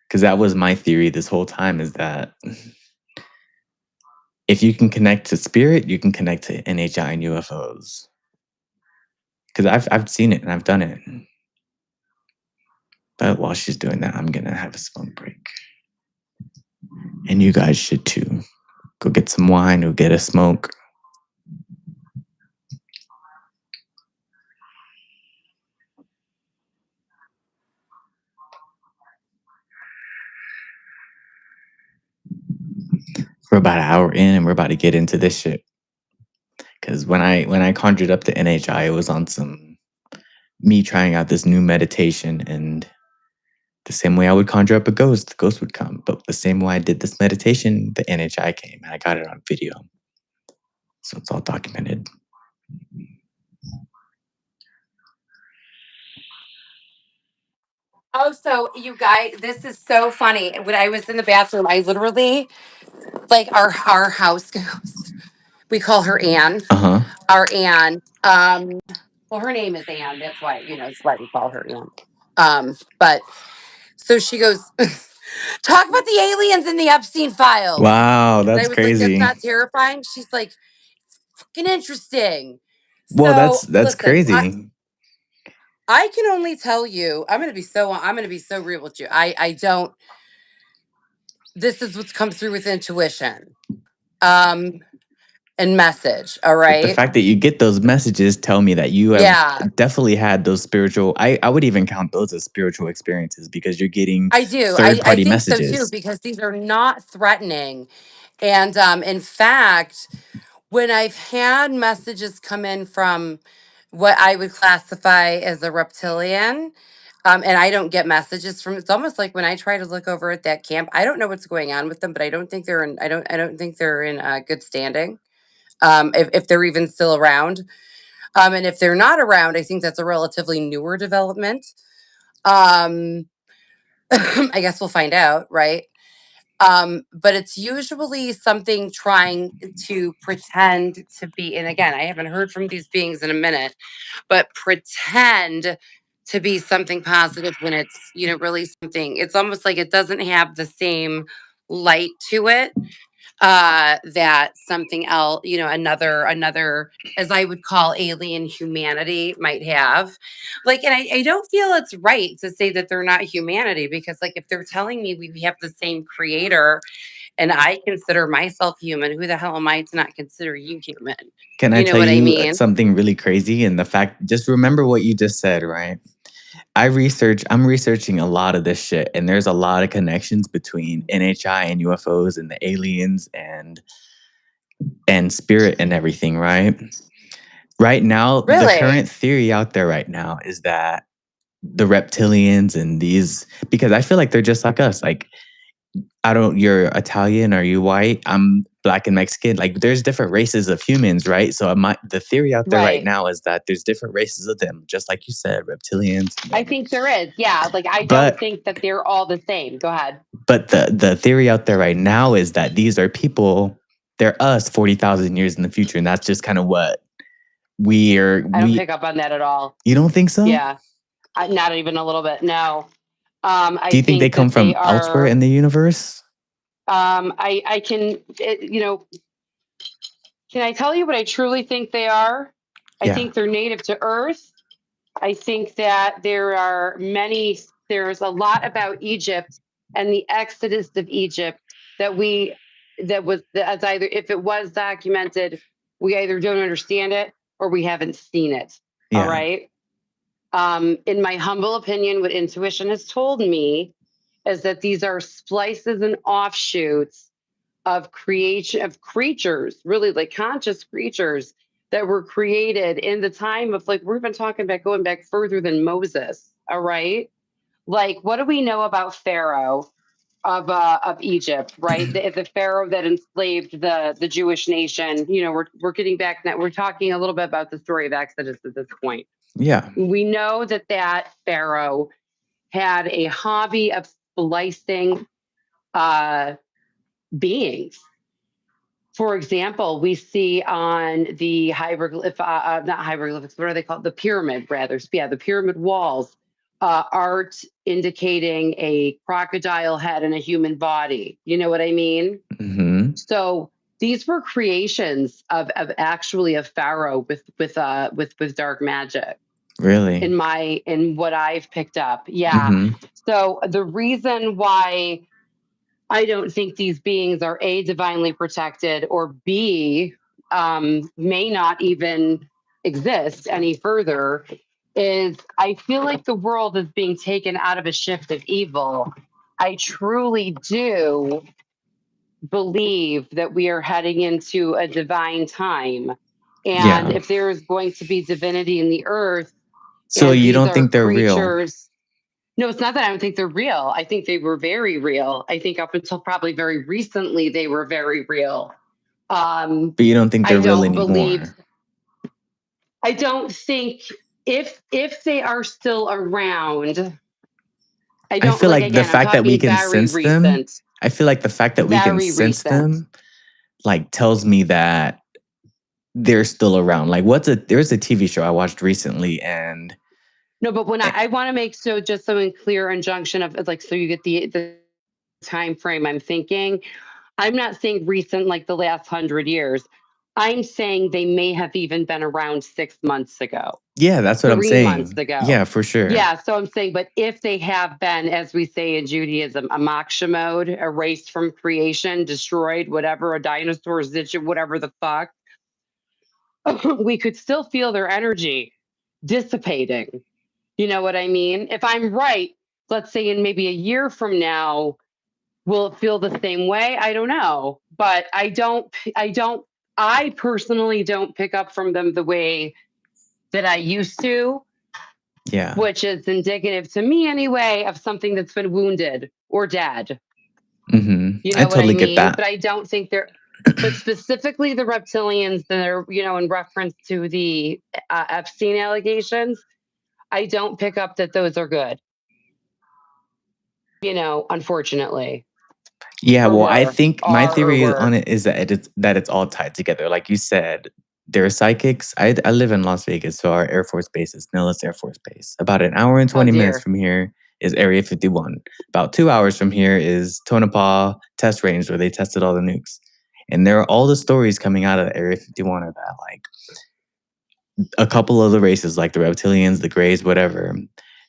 because that was my theory this whole time. Is that if you can connect to spirit, you can connect to NHI and UFOs. Because I've seen it and I've done it. But while she's doing that, I'm gonna have a smoke break, and you guys should too. Go get some wine or get a smoke. We're about an hour in, and we're about to get into this shit. Because when I conjured up the NHI, it was on some me trying out this new meditation, and the same way I would conjure up a ghost, the ghost would come. But the same way I did this meditation, the NHI came, and I got it on video, so it's all documented. Oh, so you guys, this is so funny. When I was in the bathroom, I literally, like, our house ghost. We call her Anne. Uh huh. Our Anne. Well, her name is Anne. That's why, it's why we call her Anne. But so she goes, talk about the aliens in the Epstein files. Wow, And I that's was like, that's crazy. not terrifying. She's like, fucking interesting. Well, that's So that's listen, crazy. I can only tell you, I'm gonna be so real with you. I don't, this is what's come through with intuition. Um, and message. All But the right. fact that you get those messages tell me that you have Yeah, definitely had those spiritual I would even count those as spiritual experiences because you're getting I do. I third-party think so too, messages. because these are not threatening. And in fact, when I've had messages come in from what I would classify as a reptilian, and I don't get messages from, it's almost like when I try to look over at that camp, I don't know what's going on with them, but I don't think they're in, I don't think they're in good standing. If they're even still around. And if they're not around, I think that's a relatively newer development. Um, I guess we'll find out, right? But it's usually something trying to pretend to be, and again, I haven't heard from these beings in a minute, but pretend to be something positive when it's, really something, it's almost like it doesn't have the same light to it that something else, another, as I would call alien humanity might have. Like, and I don't feel it's right to say that they're not humanity, because like if they're telling me we have the same creator and I consider myself human, who the hell am I to not consider you human? Can I You know tell what I you mean? something really crazy? And the fact, just remember what you just said, right? I'm researching a lot of this shit, and there's a lot of connections between NHI and UFOs and the aliens and spirit and everything, right? Right now, the Really? current theory out there right now is that the reptilians and these because I feel like they're just like us. Like I don't you're Italian, are you white? I'm black and Mexican. Like there's different races of humans, right? So the theory out there right Right. now is that there's different races of them, just like you said, reptilians and I then think there is. Yeah. Like I don't but think that they're all the same. Go ahead. but the theory out there right now is that these are people, they're us 40,000 years in the future, and that's just kind of what I don't we pick up on that at all. you don't think so? Yeah. Not even a little bit. No. Do I you think they think come that they from elsewhere are, in the universe? I can, can I tell you what I truly think they are? I Yeah. think they're native to Earth. I think that there's a lot about Egypt and the exodus of Egypt that that's either, if it was documented, we either don't understand it or we haven't seen it. All Yeah. right. In my humble opinion, what intuition has told me is that these are splices and offshoots of creation of creatures, really like conscious creatures that were created in the time of, like, we've been talking about going back further than Moses. All right. Like, what do we know about Pharaoh of Egypt, right? The Pharaoh that enslaved the Jewish nation. We're getting back now. We're talking a little bit about the story of Exodus at this point. Yeah. We know that Pharaoh had a hobby of splicing uh, beings. For example, we see on the hieroglyph, not hieroglyphics, what are they called? The pyramid, rather. Yeah, the pyramid walls, art indicating a crocodile head and a human body. You know what I mean? Mhm. So these were creations of actually a pharaoh with dark magic Really? in what I've picked up. Yeah. Mhm. So the reason why I don't think these beings are A, divinely protected, or B, may not even exist any further is I feel like the world is being taken out of a shift of evil. I truly do believe that we are heading into a divine time. And Yeah. if there is going to be divinity in the earth, So and you these don't are think they're real, creatures, no, it's not that I don't think they're real. I think they were very real. I think up until probably very recently, they were very real. Um, but you don't think I they're real don't believe. anymore? I don't think if they are still around. I I don't, feel like, like the again, I'm fact that we talking can very sense them recent, I feel like the fact that we can very sense recent. them, like, tells me that they're still around. Like, there's a TV show I watched recently and No, but when eh I want to make so just so in clear injunction of, like, so you get the time frame I'm thinking. I'm not saying recent, like the last 100 years. I'm saying they may have even been around 6 months ago, yeah, that's what I'm 3 months saying. ago. Yeah, for sure. Yeah, so I'm saying, but if they have been, as we say in Judaism, a moksha mode, erased from creation, destroyed, whatever, a dinosaur, zitch, whatever the fuck, we could still feel their energy dissipating. You know what I mean? If I'm right, let's say in maybe a year from now, will it feel the same way? I don't know. But I personally don't pick up from them the way that I used to, Yeah. which is indicative to me anyway of something that's been wounded or dead. You I know what I totally get mean? that. But I don't think they're, but specifically the reptilians that are, in reference to the Epstein allegations, I don't pick up that those are good, unfortunately, Yeah, or well, I were, think my are or theory on were. it is that it's all tied together. Like you said, there are psychics. I live in Las Vegas, so our Air Force Base is Nellis Air Force Base. About an hour and Oh 20 minutes dear. from here is Area 51. About 2 hours from here is Tonopah Test Range, where they tested all the nukes. And there are all the stories coming out of Area 51 are that like a couple of the races, like the reptilians, the grays, whatever,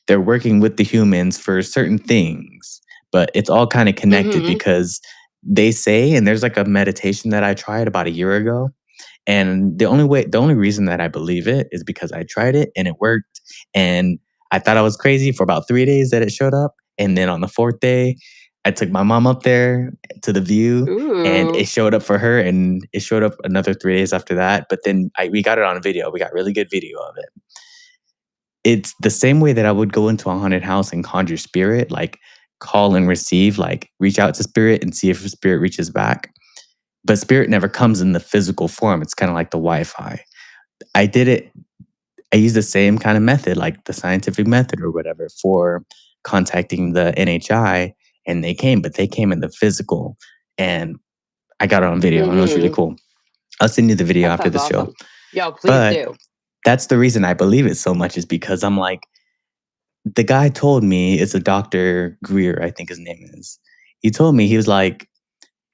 they're working with the humans for certain things, but it's all kind of connected Mm-hmm. because they say, and there's like a meditation that I tried about a year ago. And the only reason that I believe it is because I tried it and it worked. And I thought I was crazy for about 3 days that it showed up. And then on the fourth day, I took my mom up there to the view and it Ooh. showed up for her. And it showed up another 3 days after that. But then we got it on video. We got really good video of it. It's the same way that I would go into a haunted house and conjure spirit, like call and receive, like reach out to spirit and see if spirit reaches back. But spirit never comes in the physical form. It's kind of like the Wi-Fi. I did it. I used the same kind of method, like the scientific method or whatever, for contacting the NHI, and they came, but they came in the physical, and I got it on video, and it was really Mm-hmm. cool. I'll send you the video That after sounds the show. awesome. Yo, please But do. that's the reason I believe it so much is because I'm like, the guy told me it's a Dr. Greer, I think his name is. He told me, he was like,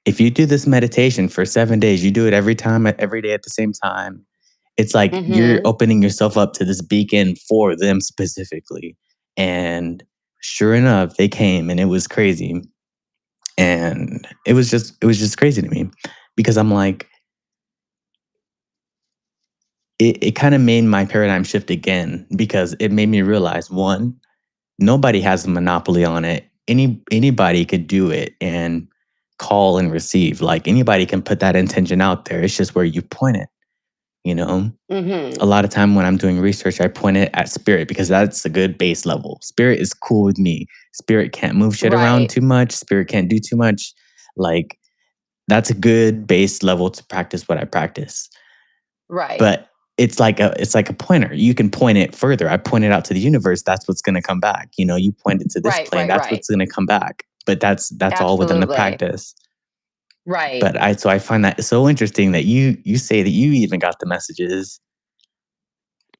if you do this meditation for 7 days, you do it every day at the same time. It's like you're Mm-hmm. opening yourself up to this beacon for them specifically. And sure enough, they came and it was crazy. And it was just crazy to me because I'm like, it kind of made my paradigm shift again because it made me realize one, nobody has a monopoly on it. Anybody could do it and call and receive. Like anybody can put that intention out there. It's just where you point it, you know? A Mm-hmm. lot of time when I'm doing research, I point it at spirit because that's a good base level. Spirit is cool with me. Spirit can't move shit around Right. too much. Spirit can't do too much. Like that's a good base level to practice what I practice. Right. But it's like a pointer. You can point it further. I point it out to the universe. That's what's going to come back. You point it to this Right. plane. Right. That's Right. what's going to come back. But that's all within the Absolutely. practice. Right. But I find that so interesting that you say that you even got the messages.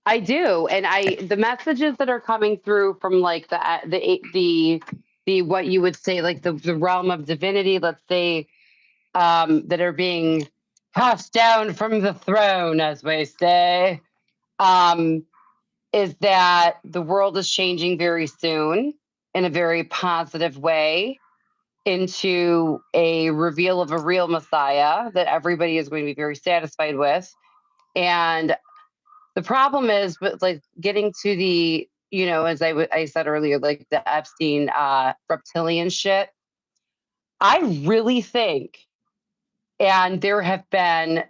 I do, and the messages that are coming through from like the what you would say like the realm of divinity, let's say, that are being passed down from the throne, as we say, um, is that the world is changing very soon in a very positive way into a reveal of a real Messiah that everybody is going to be very satisfied with. And the problem is with like getting to the, as I said earlier, like the Epstein reptilian shit. I really think, and there have been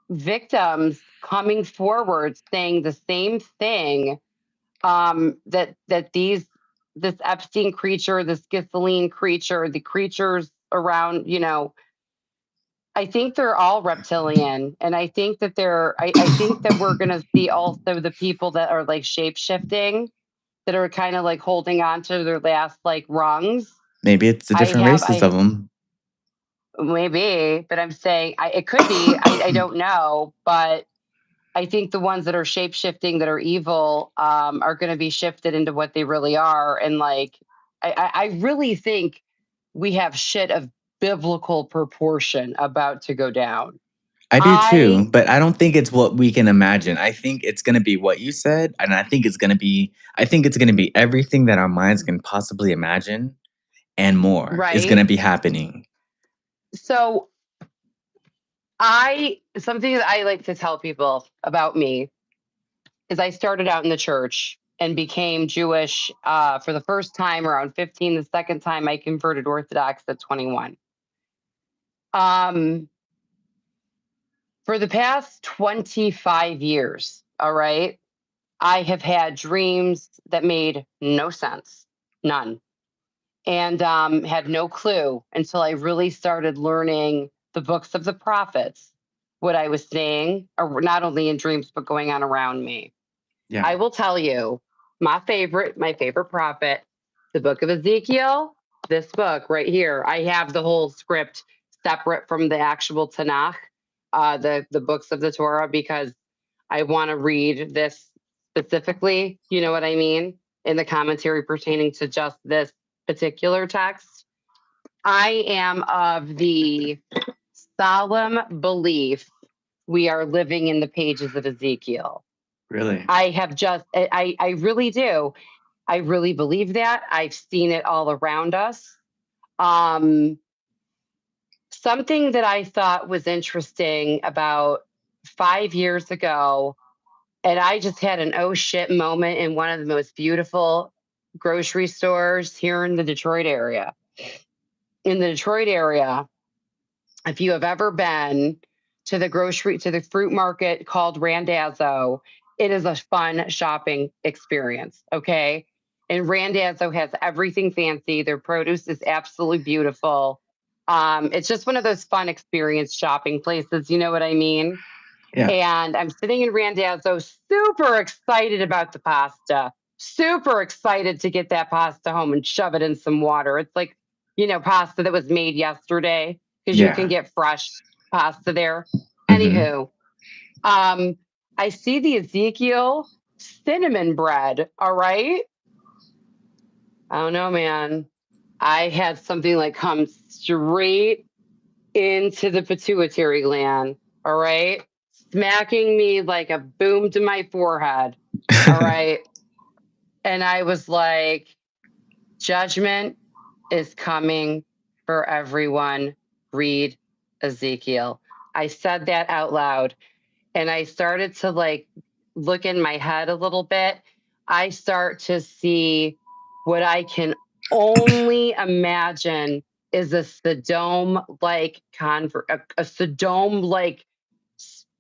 victims coming forward saying the same thing, that this Epstein creature, this Ghislaine creature, the creatures around, I think they're all reptilian. And I think that I think that we're gonna see also the people that are like shape shifting, that are kind of like holding on to their last like rungs. Maybe it's the different races of I them. maybe, but I'm saying it could be. I don't know, but I think the ones that are shape shifting, that are evil, are going to be shifted into what they really are. And like, I really think we have shit of biblical proportion about to go down. I do too, I but I don't think it's what we can imagine. I think it's going to be what you said, and I think it's going to be everything that our minds can possibly imagine and more is going to right. be happening. So Something that I like to tell people about me is I started out in the church and became Jewish for the first time around 15. The second time I converted Orthodox at 21. Um, for the past 25 years, all right, I have had dreams that made no sense, none, and had no clue until I really started learning the books of the prophets, what I was seeing, or not only in dreams, but going on around me. Yeah. I will tell you my favorite prophet, the book of Ezekiel, this book right here. I have the whole script separate from the actual Tanakh, the books of the Torah, because I want to read this specifically. You know what I mean? In the commentary pertaining to just this particular text. I am of the solemn belief we are living in the pages of Ezekiel. Really? I have just, I really do. I really believe that. I've seen it all around us. Um, Something that I thought was interesting about 5 years ago, and I just had an oh shit moment in one of the most beautiful grocery stores here in the Detroit area. In the Detroit area, if you have ever been to the fruit market called Randazzo, it is a fun shopping experience. Okay. And Randazzo has everything fancy. Their produce is absolutely beautiful. It's just one of those fun experience shopping places. You know what I mean? Yeah. And I'm sitting in Randazzo, super excited about the pasta, super excited to get that pasta home and shove it in some water. It's like, pasta that was made yesterday because you can Yeah. get fresh pasta there. Mhm. Anywho, um, I see the Ezekiel cinnamon bread. All right. I don't know, man. I had something like come straight into the pituitary gland. All right. Smacking me like a boom to my forehead. All right. And I was like, judgment is coming for everyone. Read Ezekiel. I said that out loud and I started to like look in my head a little bit. I start to see what I can only imagine is a Sodom like a Sodom like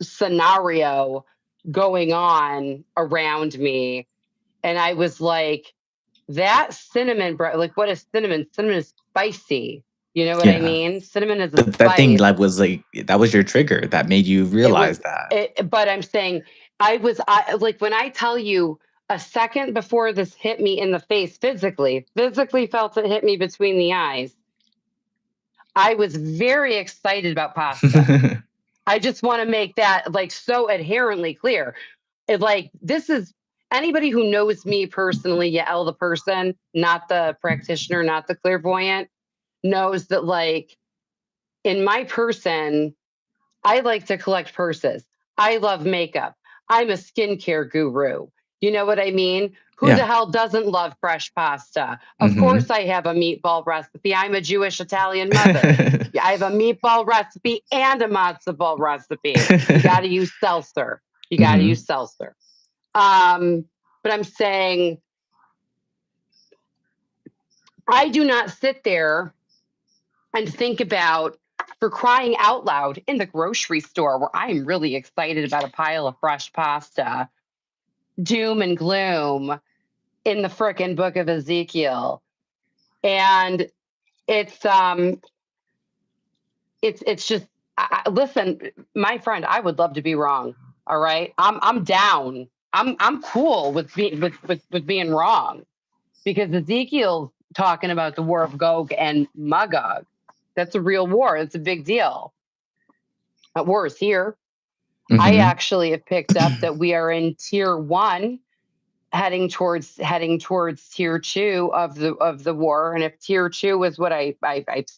scenario going on around me. And I was like, that cinnamon bread, like what is cinnamon? Cinnamon is spicy. You know what I Yeah. mean? Cinnamon is a But that thing, spice. like, was, like that was your trigger that made you It was realize that. it, but I'm saying I like when I tell you a second before this hit me in the face physically felt it hit me between the eyes. I was very excited about pasta. I just want to make that like so adherently clear. It like this is anybody who knows me personally, Yael the person, not the practitioner, not the clairvoyant, knows that like in my person, I like to collect purses. I love makeup. I'm a skincare guru. You know what I mean? Who the Yeah. hell doesn't love fresh pasta? Of course, Mhm. I have a meatball recipe. I'm a Jewish Italian mother. Yeah, I have a meatball recipe and a matzo ball recipe. You got to use seltzer. You got to use Mhm. seltzer. Um, but I'm saying I do not sit there and think about for crying out loud in the grocery store where I'm really excited about a pile of fresh pasta, doom and gloom in the frickin' book of Ezekiel. And it's it's just listen, my friend, I would love to be wrong. All right. I'm down. I'm cool with being with being wrong because Ezekiel's talking about the war of Gog and Magog. That's a real war. It's a big deal. That war is here. I Mhm. actually have picked up that we are in tier one, heading towards tier two of the war. And if tier two is what I've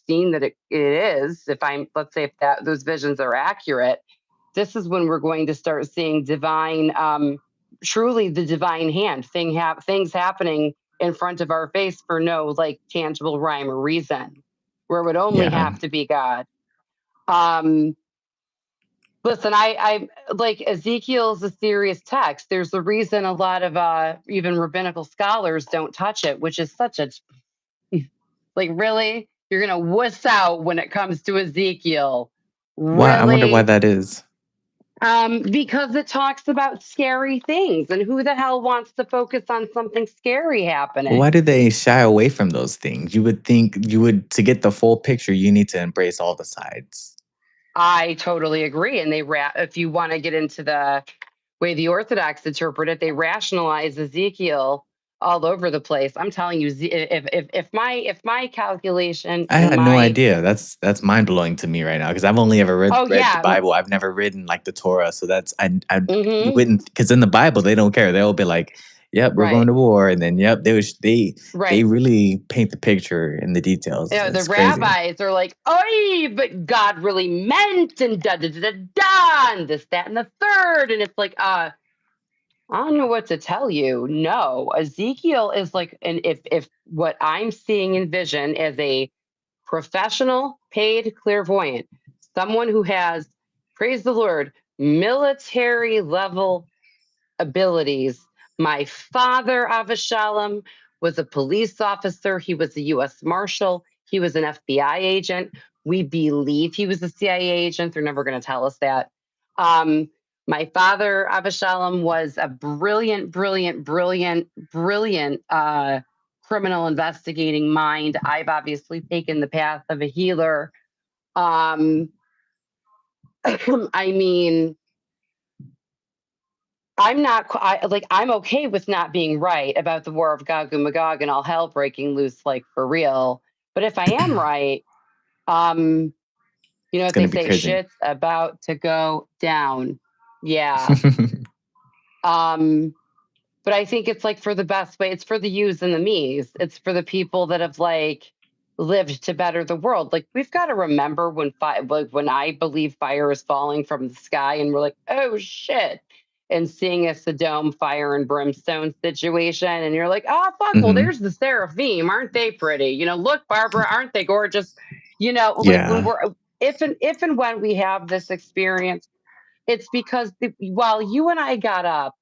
seen that it is, if I'm let's say if that those visions are accurate, this is when we're going to start seeing divine, truly the divine hand things happening in front of our face for no like tangible rhyme or reason, where it would only Yeah. have to be God. Um, Listen, I like Ezekiel's a serious text. There's a reason a lot of even rabbinical scholars don't touch it, which is such a like really you're gonna wuss out when it comes to Ezekiel, Why? I wonder why really? that is. Because it talks about scary things, and who the hell wants to focus on something scary Why happening? do they shy away from those things? You would think you would to get the full picture, you need to embrace all the sides. I totally agree. And if you want to get into the way the Orthodox interpret it, they rationalize Ezekiel all over the place. I'm telling you, if my calculation I and had no my idea. That's mind blowing to me right now because I've only ever read oh read the yeah, Bible. I've never written like the Torah, so that's I you mm-hmm, wouldn't because in the Bible they don't care. They'll be like, "Yep, we're going right, to war," and then yep, they right. really paint the picture in the You details. know, the It's crazy. rabbis are like, "Oi, but God really meant and da da da da da, and this, that, and the third," and it's like, I don't know what to tell you. No, Ezekiel is like, and if what I'm seeing in vision as a professional paid clairvoyant, someone who has, praise the Lord, military level abilities. My father, Avashalom, was a police officer. He was a U.S. Marshal. He was an FBI agent. We believe he was a CIA agent. They're never going to tell us that. Um, my father, Avashalom, was a brilliant, brilliant, brilliant, brilliant criminal investigating mind. I've obviously taken the path of a healer. Um, I mean, I'm not I'm okay with not being right about the war of Gog and Magog and all hell breaking loose, like for real. But if I am right, um, you know It's what they gonna be say, crazy. shit's about to go down. Yeah. Um, but I think it's like for the best way. It's for the yous and the me's. It's for the people that have like lived to better the world. Like we've got to remember when I believe fire is falling from the sky, and we're like, oh shit, and seeing a Sodom fire and brimstone situation, and you're like, oh fuck, well Hmm. there's the seraphim, aren't they pretty? You know, look, Barbara, aren't they gorgeous? You know, like when Yeah. we're if and when we have this experience, it's because while you and I got up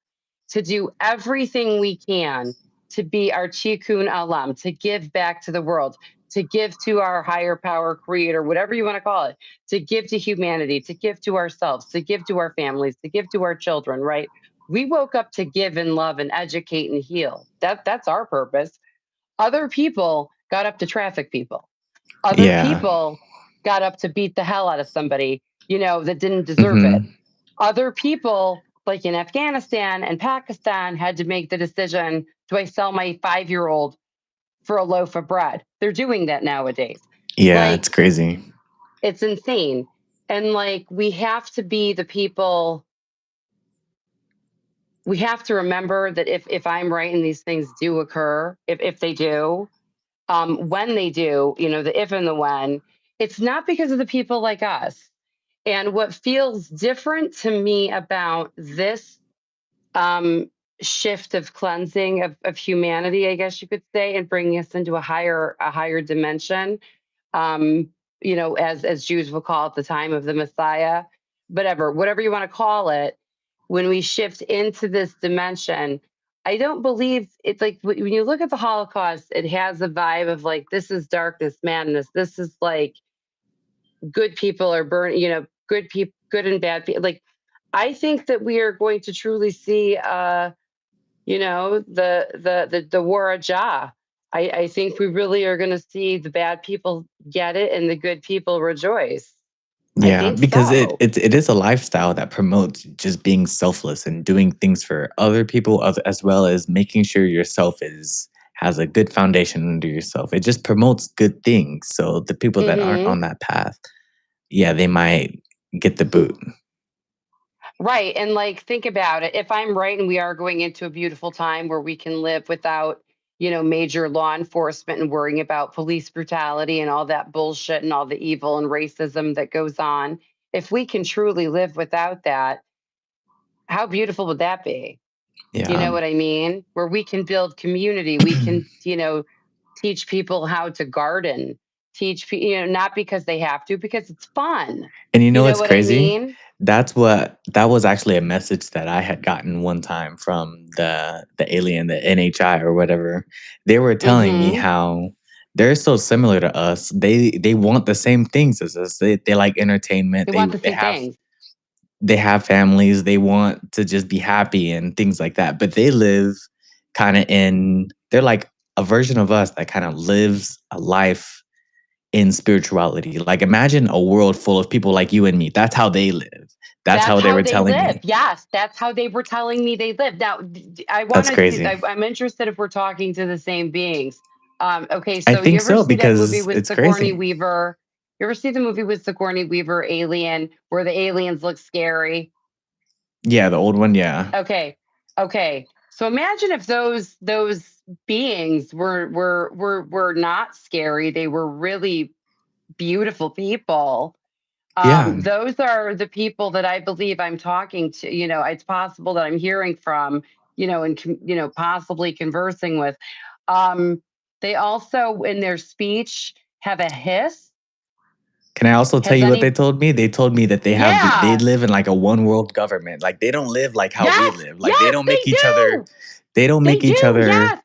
to do everything we can to be our tikkun alam, to give back to the world, to give to our higher power creator, whatever you want to call it, to give to humanity, to give to ourselves, to give to our families, to give to our children, right? We woke up to give and love and educate and heal. That's our purpose. Other people got up to traffic people. Other Yeah. people got up to beat the hell out of somebody, that didn't deserve it. Hmm. Other people, like in Afghanistan and Pakistan, had to make the decision, do I sell my 5-year-old for a loaf of bread? They're doing that nowadays. Yeah, Like, it's crazy. it's insane. And like, we have to be the people, we have to remember that if I'm right and these things do occur, if they do, when they do, the if and the when, it's not because of the people like us. And what feels different to me about this um, shift of cleansing of humanity, I guess you could say, and bringing us into a higher dimension. Um, as Jews will call it, the time of the Messiah, whatever you want to call it. When we shift into this dimension, I don't believe it's like when you look at the Holocaust, it has a vibe of like this is darkness, madness. This is like good people are burning, good people, good and bad people. Like I think that we are going to truly see the war of Jah. I think we really are going to see the bad people get it and the good people rejoice. I Yeah, think because so. it is a lifestyle that promotes just being selfless and doing things for other people as well as making sure yourself is has a good foundation under yourself. It just promotes good things. So the people that aren't Hmm. on that path, yeah, they might get the boot. Right. And like, think about it. If I'm right and we are going into a beautiful time where we can live without, major law enforcement and worrying about police brutality and all that bullshit and all the evil and racism that goes on, if we can truly live without that, how beautiful would that be? You Yeah. know what I mean? Where we can build community, we can, teach people how to garden, not because they have to, because it's fun. And you You know know what's what I crazy? mean? That was actually a message that I had gotten one time from the alien, the NHI or whatever. They were telling me Mhm. how they're so similar to us. They want the same things as us. They like entertainment. They want the same things. They have families. They want to just be happy and things like that. But they live kind of in they're like a version of us that kind of lives a life in spirituality. Like imagine a world full of people like you and me. That's how they live. That's That's how they how were they telling live. me. Yes, that's how they were telling me they live. Now, I That's wanted to. crazy. I'm interested if we're talking to the same beings. Okay, I so you think ever so see that movie because with it's Sigourney crazy. Weaver? You ever see the movie with Sigourney Weaver, Alien, where the aliens look scary? Yeah, the old one, yeah. Okay, okay. So imagine if those beings were not scary. They were really beautiful people. Yeah. Those are the people that I believe I'm talking to. It's possible that I'm hearing from, and possibly conversing with. Um, they also, in their speech, have a hiss. Can I also tell Has you what they any? told me? They told me that they Yeah. live in like a one world government. Like they don't live like how we Yes. live. Like Yes, they do. they don't They make each do. other Yes.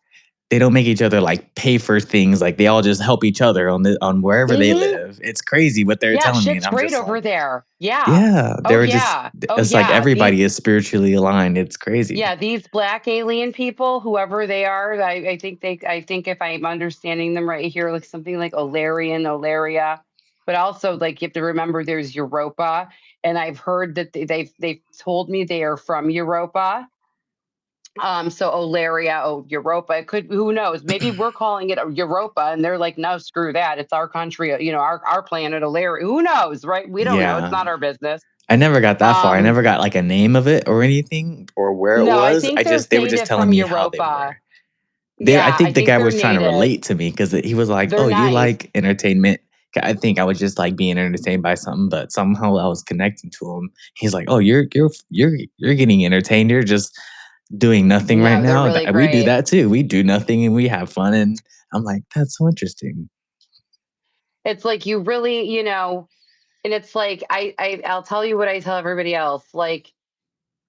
they don't make each other like pay for things. Like they all just help each other on wherever they Hmm. live. It's crazy what they're Yeah. telling me and Shit's I'm great just over like, there. Yeah. yeah, they Oh were just yeah. Oh it's like yeah. These everybody is spiritually aligned. It's crazy. Yeah, these black alien people, whoever they are, I think if I'm understanding them right here, like something like Olarian, Olaria, but also like you have to remember there's Europa, and I've heard that they've told me they are from Europa. So Olaria, Europa, it could, who knows? Maybe we're calling it Europa, and they're like, no, screw that, it's our country, our planet, Olaria. Who knows, right? We don't know. It's Yeah. not our business. I never got that far. I Um, never got like a name of it or anything or where it no, I was. think they're They were just native telling from me how they Europa. were. I Yeah, I think the think guy they're was trying to native. relate to me because he was like, They're "Oh, you nice. like entertainment?" I think I was just like being entertained by something, but somehow I was connecting to him. He's like, "Oh, you're getting entertained. You're just doing nothing right No, they're now. really We do great. that too. We do nothing and we have fun." And I'm like, "That's so interesting." It's like you really, and it's like I'll tell you what I tell everybody else. Like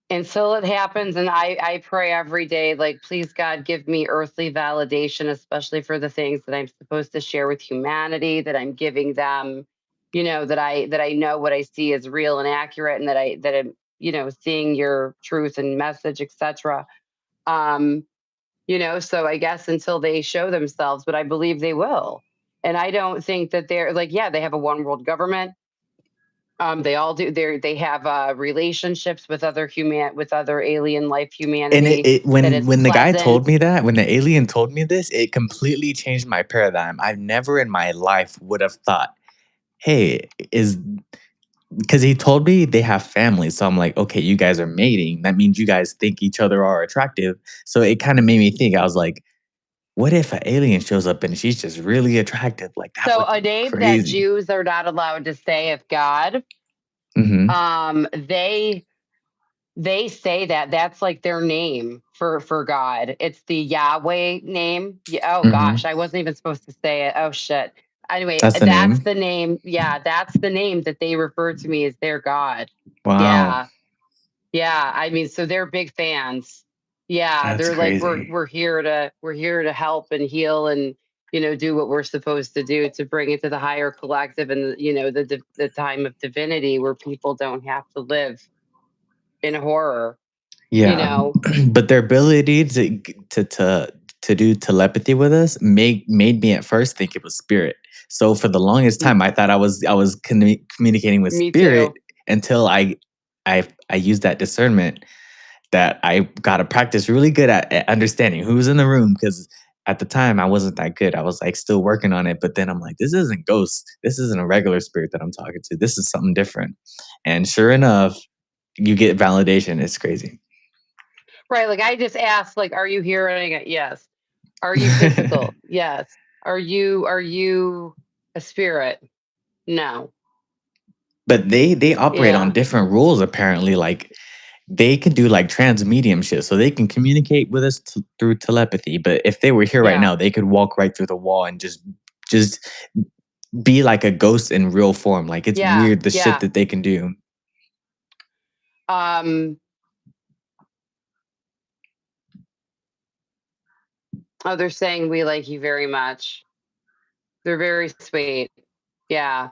until it happens, and I pray every day, like, please God, give me earthly validation, especially for the things that I'm supposed to share with humanity, that I'm giving them, that I know what I see is real and accurate, and that I'm, seeing your truth and message, etc. Um, so I guess until they show themselves, but I believe they will. And I don't think that they're like, yeah, they have a one world government. They all do. They have relationships with with other alien life And humanity. That is when the guy told pleasant. me that, when the alien told me this, it completely changed my paradigm. I've never in my life would have thought, "Hey, is," because he told me they have families. So I'm like, "Okay, you guys are mating. That means you guys think each other are attractive." So it kinda made me think. I was like, "What if an alien shows up and she's just really attractive? Like, that So would a be name that crazy." Jews are not allowed to say of God. Mhm. They say that that's like their name for God. It's the Yahweh name. Yeah, oh gosh, Mhm. I wasn't even supposed to say it. Oh shit. Anyway, That's the that's name? the name. Yeah, that's the name that they refer to me as their God. Wow. Yeah. Yeah, I mean, so they're big fans. Yeah, That's they're like we're crazy. we're here to we're here to help and heal and do what we're supposed to do to bring it to the higher collective and the time of divinity where people don't have to live in horror. You Yeah, know, but their ability to do telepathy with us made me at first think it was spirit. So for the longest M- time, I thought I was communicating with me spirit too. until I used that discernment that I got to practice really good at understanding who's in the room because at the time I wasn't that good. I was like still working on it, but then I'm like, this isn't ghost. This isn't a regular spirit that I'm talking to. This is something different. And sure enough, you get validation. It's crazy. Right, like I just asked, like, are you hearing it? Yes. Are you physical? Yes. Are you a spirit? No. But they operate on Yeah. different rules apparently, like, they can do, like, transmediumship, so they can communicate with us through telepathy, but if they were here right Yeah. now, they could walk right through the wall and just be like a ghost in real form. Like, it's Yeah, weird the shit yeah. that they can do. Um, oh, they're saying we like you very much. They're very sweet. Yeah.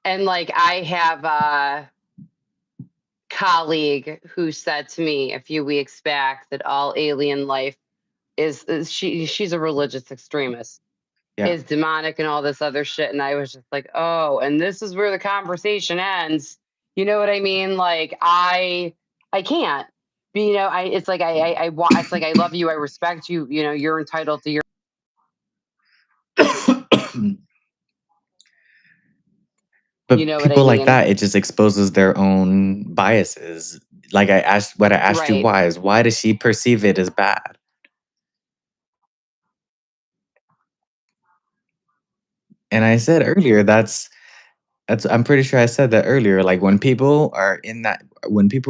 And like I have a colleague who said to me a few weeks back that all alien life is she's a religious extremist, Yeah. is demonic and all this other shit. And I was just like, oh, and this is where the conversation ends. You know what I mean? Like I can't. But, you know, I it's like I want it's like I love you, I respect you, you know, you're entitled to your you But know what I people like mean? that, it just exposes their own biases. Like, I asked you Right. why is, why does she perceive it as bad? And I said earlier, that's I'm pretty sure I said that earlier, like, when people are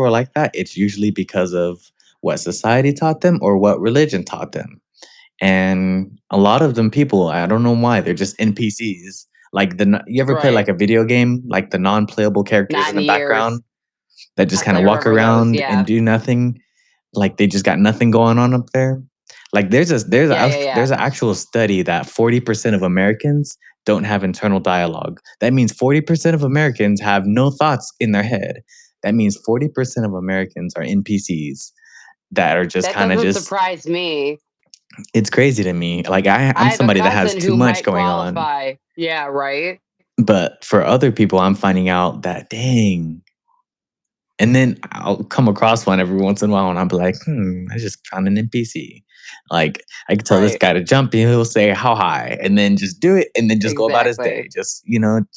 like that, it's usually because of what society taught them or what religion taught them. And a lot of them people, I don't know why, they're just NPCs. Like, you ever play, like, Right. a video game, like, the non-playable characters Not in in the years. background that just Yes, kinda I walk remember those. around and Yeah. do nothing? Like, they just got nothing going on up there? Like, Yeah, yeah, yeah. there's an actual study that 40% of Americans don't have internal dialogue. That means 40% of Americans have no thoughts in their head. That means 40% of Americans are NPCs that are just That kinda doesn't just, surprise me. it's crazy to me. Like, I'm I have a somebody that has cousin too who much might going on, qualify. Yeah, right? but for other people, I'm finding out that, dang. And then I'll come across one every once in a while, and I'll be like, I just found an NPC. Like, I could tell this Right. guy to jump, and he'll say, how high? And then just do it, and then just go about his day. Exactly. Just,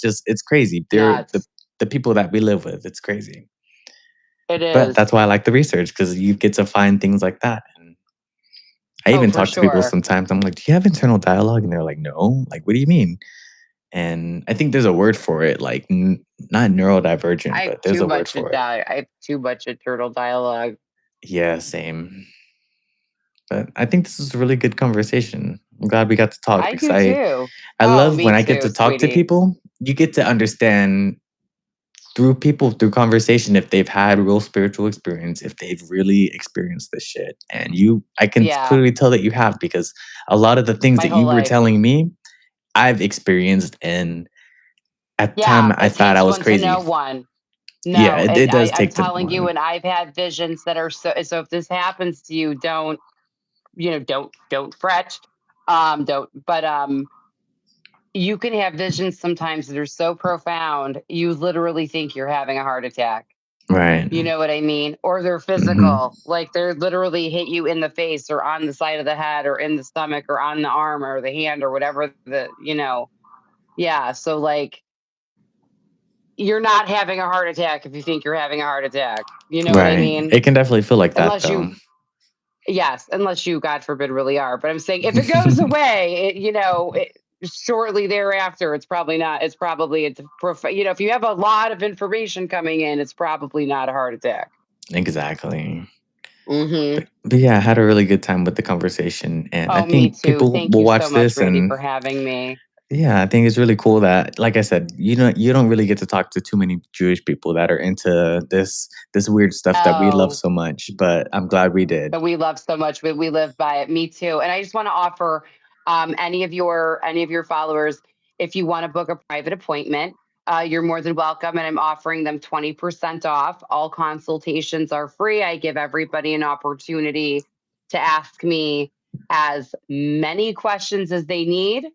just, it's crazy. They're Nuts. the people that we live with. It's crazy. It But is. that's why I like the research, because you get to find things like that. And I Oh, even for talk to people sure. sometimes. I'm like, do you have internal dialogue? And they're like, no. Like, what do you mean? And I think there's a word for it, like, not neurodivergent, I have but there's too a word much for it. I have too much internal dialogue. Yeah, same. But I think this is a really good conversation. I'm glad we got to talk I because do I too. I Oh, love me when I get too, to talk to sweetie. people. You get to understand through people, through conversation, if they've had real spiritual experience, if they've really experienced this shit. And I can Yeah. clearly tell that you have, because a lot of the things My that whole you were life. telling me, I've experienced, and at the time Yeah. I It thought I takes was one to crazy. know one. Yeah, No. it And does I'm take to telling you, one. and I've had visions that are so if this happens to you, don't, you know, don't fret. Don't but you can have visions sometimes that are so profound, you literally think you're having a heart attack. Right. You know what I mean? Or they're Hmm. physical, like they're literally hit you in the face or on the side of the head or in the stomach or on the arm or the hand or whatever the, you know. Yeah. So, like, you're not having a heart attack if you think you're having a heart attack. You know what I Right. mean? It can definitely feel like that Unless though. you, yes, unless you, God forbid, really are. But I'm saying if it goes away, shortly thereafter, it's probably not. It's probably you know, if you have a lot of information coming in, it's probably not a heart attack. Exactly. Hmm. But yeah, I had a really good time with the conversation, and I Oh, me think too. people Thank will you so watch much, this, Randy, and for having me. yeah, I think it's really cool that, like I said, you don't really get to talk to too many Jewish people that are into this weird stuff that we love Oh, so much, but I'm glad we did. that we love so much. We live by it. Me too. And I just want to offer any of your followers, if you want to book a private appointment, you're more than welcome. And I'm offering them 20% off. All consultations are free. I give everybody an opportunity to ask me as many questions as they need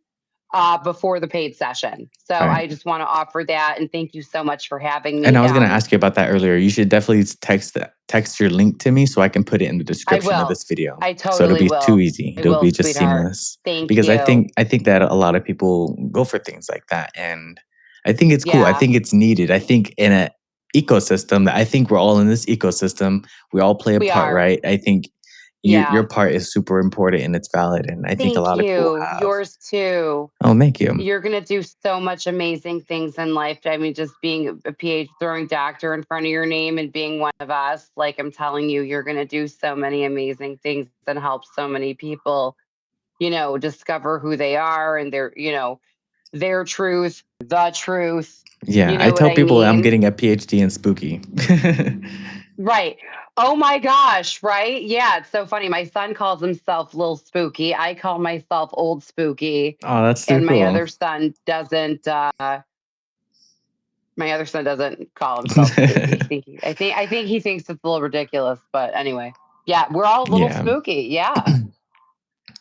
before the paid session. So Right. I just want to offer that. And thank you so much for having And me. I was gonna ask you about that earlier. You should definitely text your link to me so I can put it in the I description of will. this video. I So it'll totally be too will. easy. I It'll will, be just sweetheart. seamless. Thank Because you. I think that a lot of people go for things like that. And I think it's cool. I Yeah, think it's needed. I think in a ecosystem that, I think we're all in this ecosystem. We all play a we part, are. right? I think your Yeah. part is super important and it's valid. And I think a Thank lot of people you. have. Yours too. Oh, thank you. You're gonna do so much amazing things in life. I mean, just being a PhD, throwing doctor in front of your name and being one of us, like I'm telling you, you're gonna do so many amazing things and help so many people, discover who they are and their, their truth, the truth. Yeah, You I know what tell I people I'm mean? getting a PhD in spooky. Right. Oh my gosh, right? Yeah, it's so funny. My son calls himself Little Spooky. I call myself Old Spooky. Oh, that's so And cool. my other son doesn't call himself spooky. I think he thinks it's a little ridiculous, but anyway. Yeah, we're all a little Yeah. spooky. Yeah.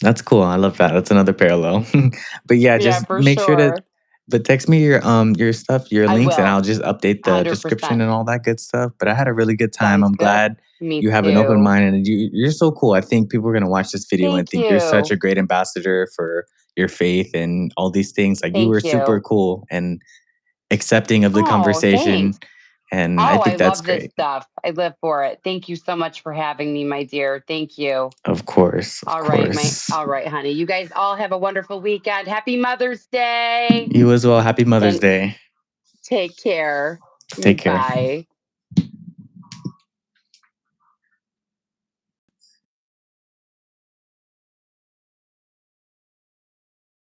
That's cool. I love that. That's another parallel. But yeah, Yeah, just for make sure to sure. but text me your stuff, your I links, and will. I'll just update the description 100%. and all that good stuff. But I had a really good time. Sounds I'm good. glad Me you have an open too. mind and you're so cool. I think people are gonna watch this video and Thank think you're such you. a great ambassador for your faith and all these things. Like you were Thank super you. cool and accepting of the Oh, conversation. thanks. And I Oh, I think that's love this great. stuff. I live for it. Thank you so much for having me, my dear. Thank you. Of course, of course. All right, honey. You guys all have a wonderful weekend. Happy Mother's Day You as well. Happy Mother's and Day. take care. Take care. Bye.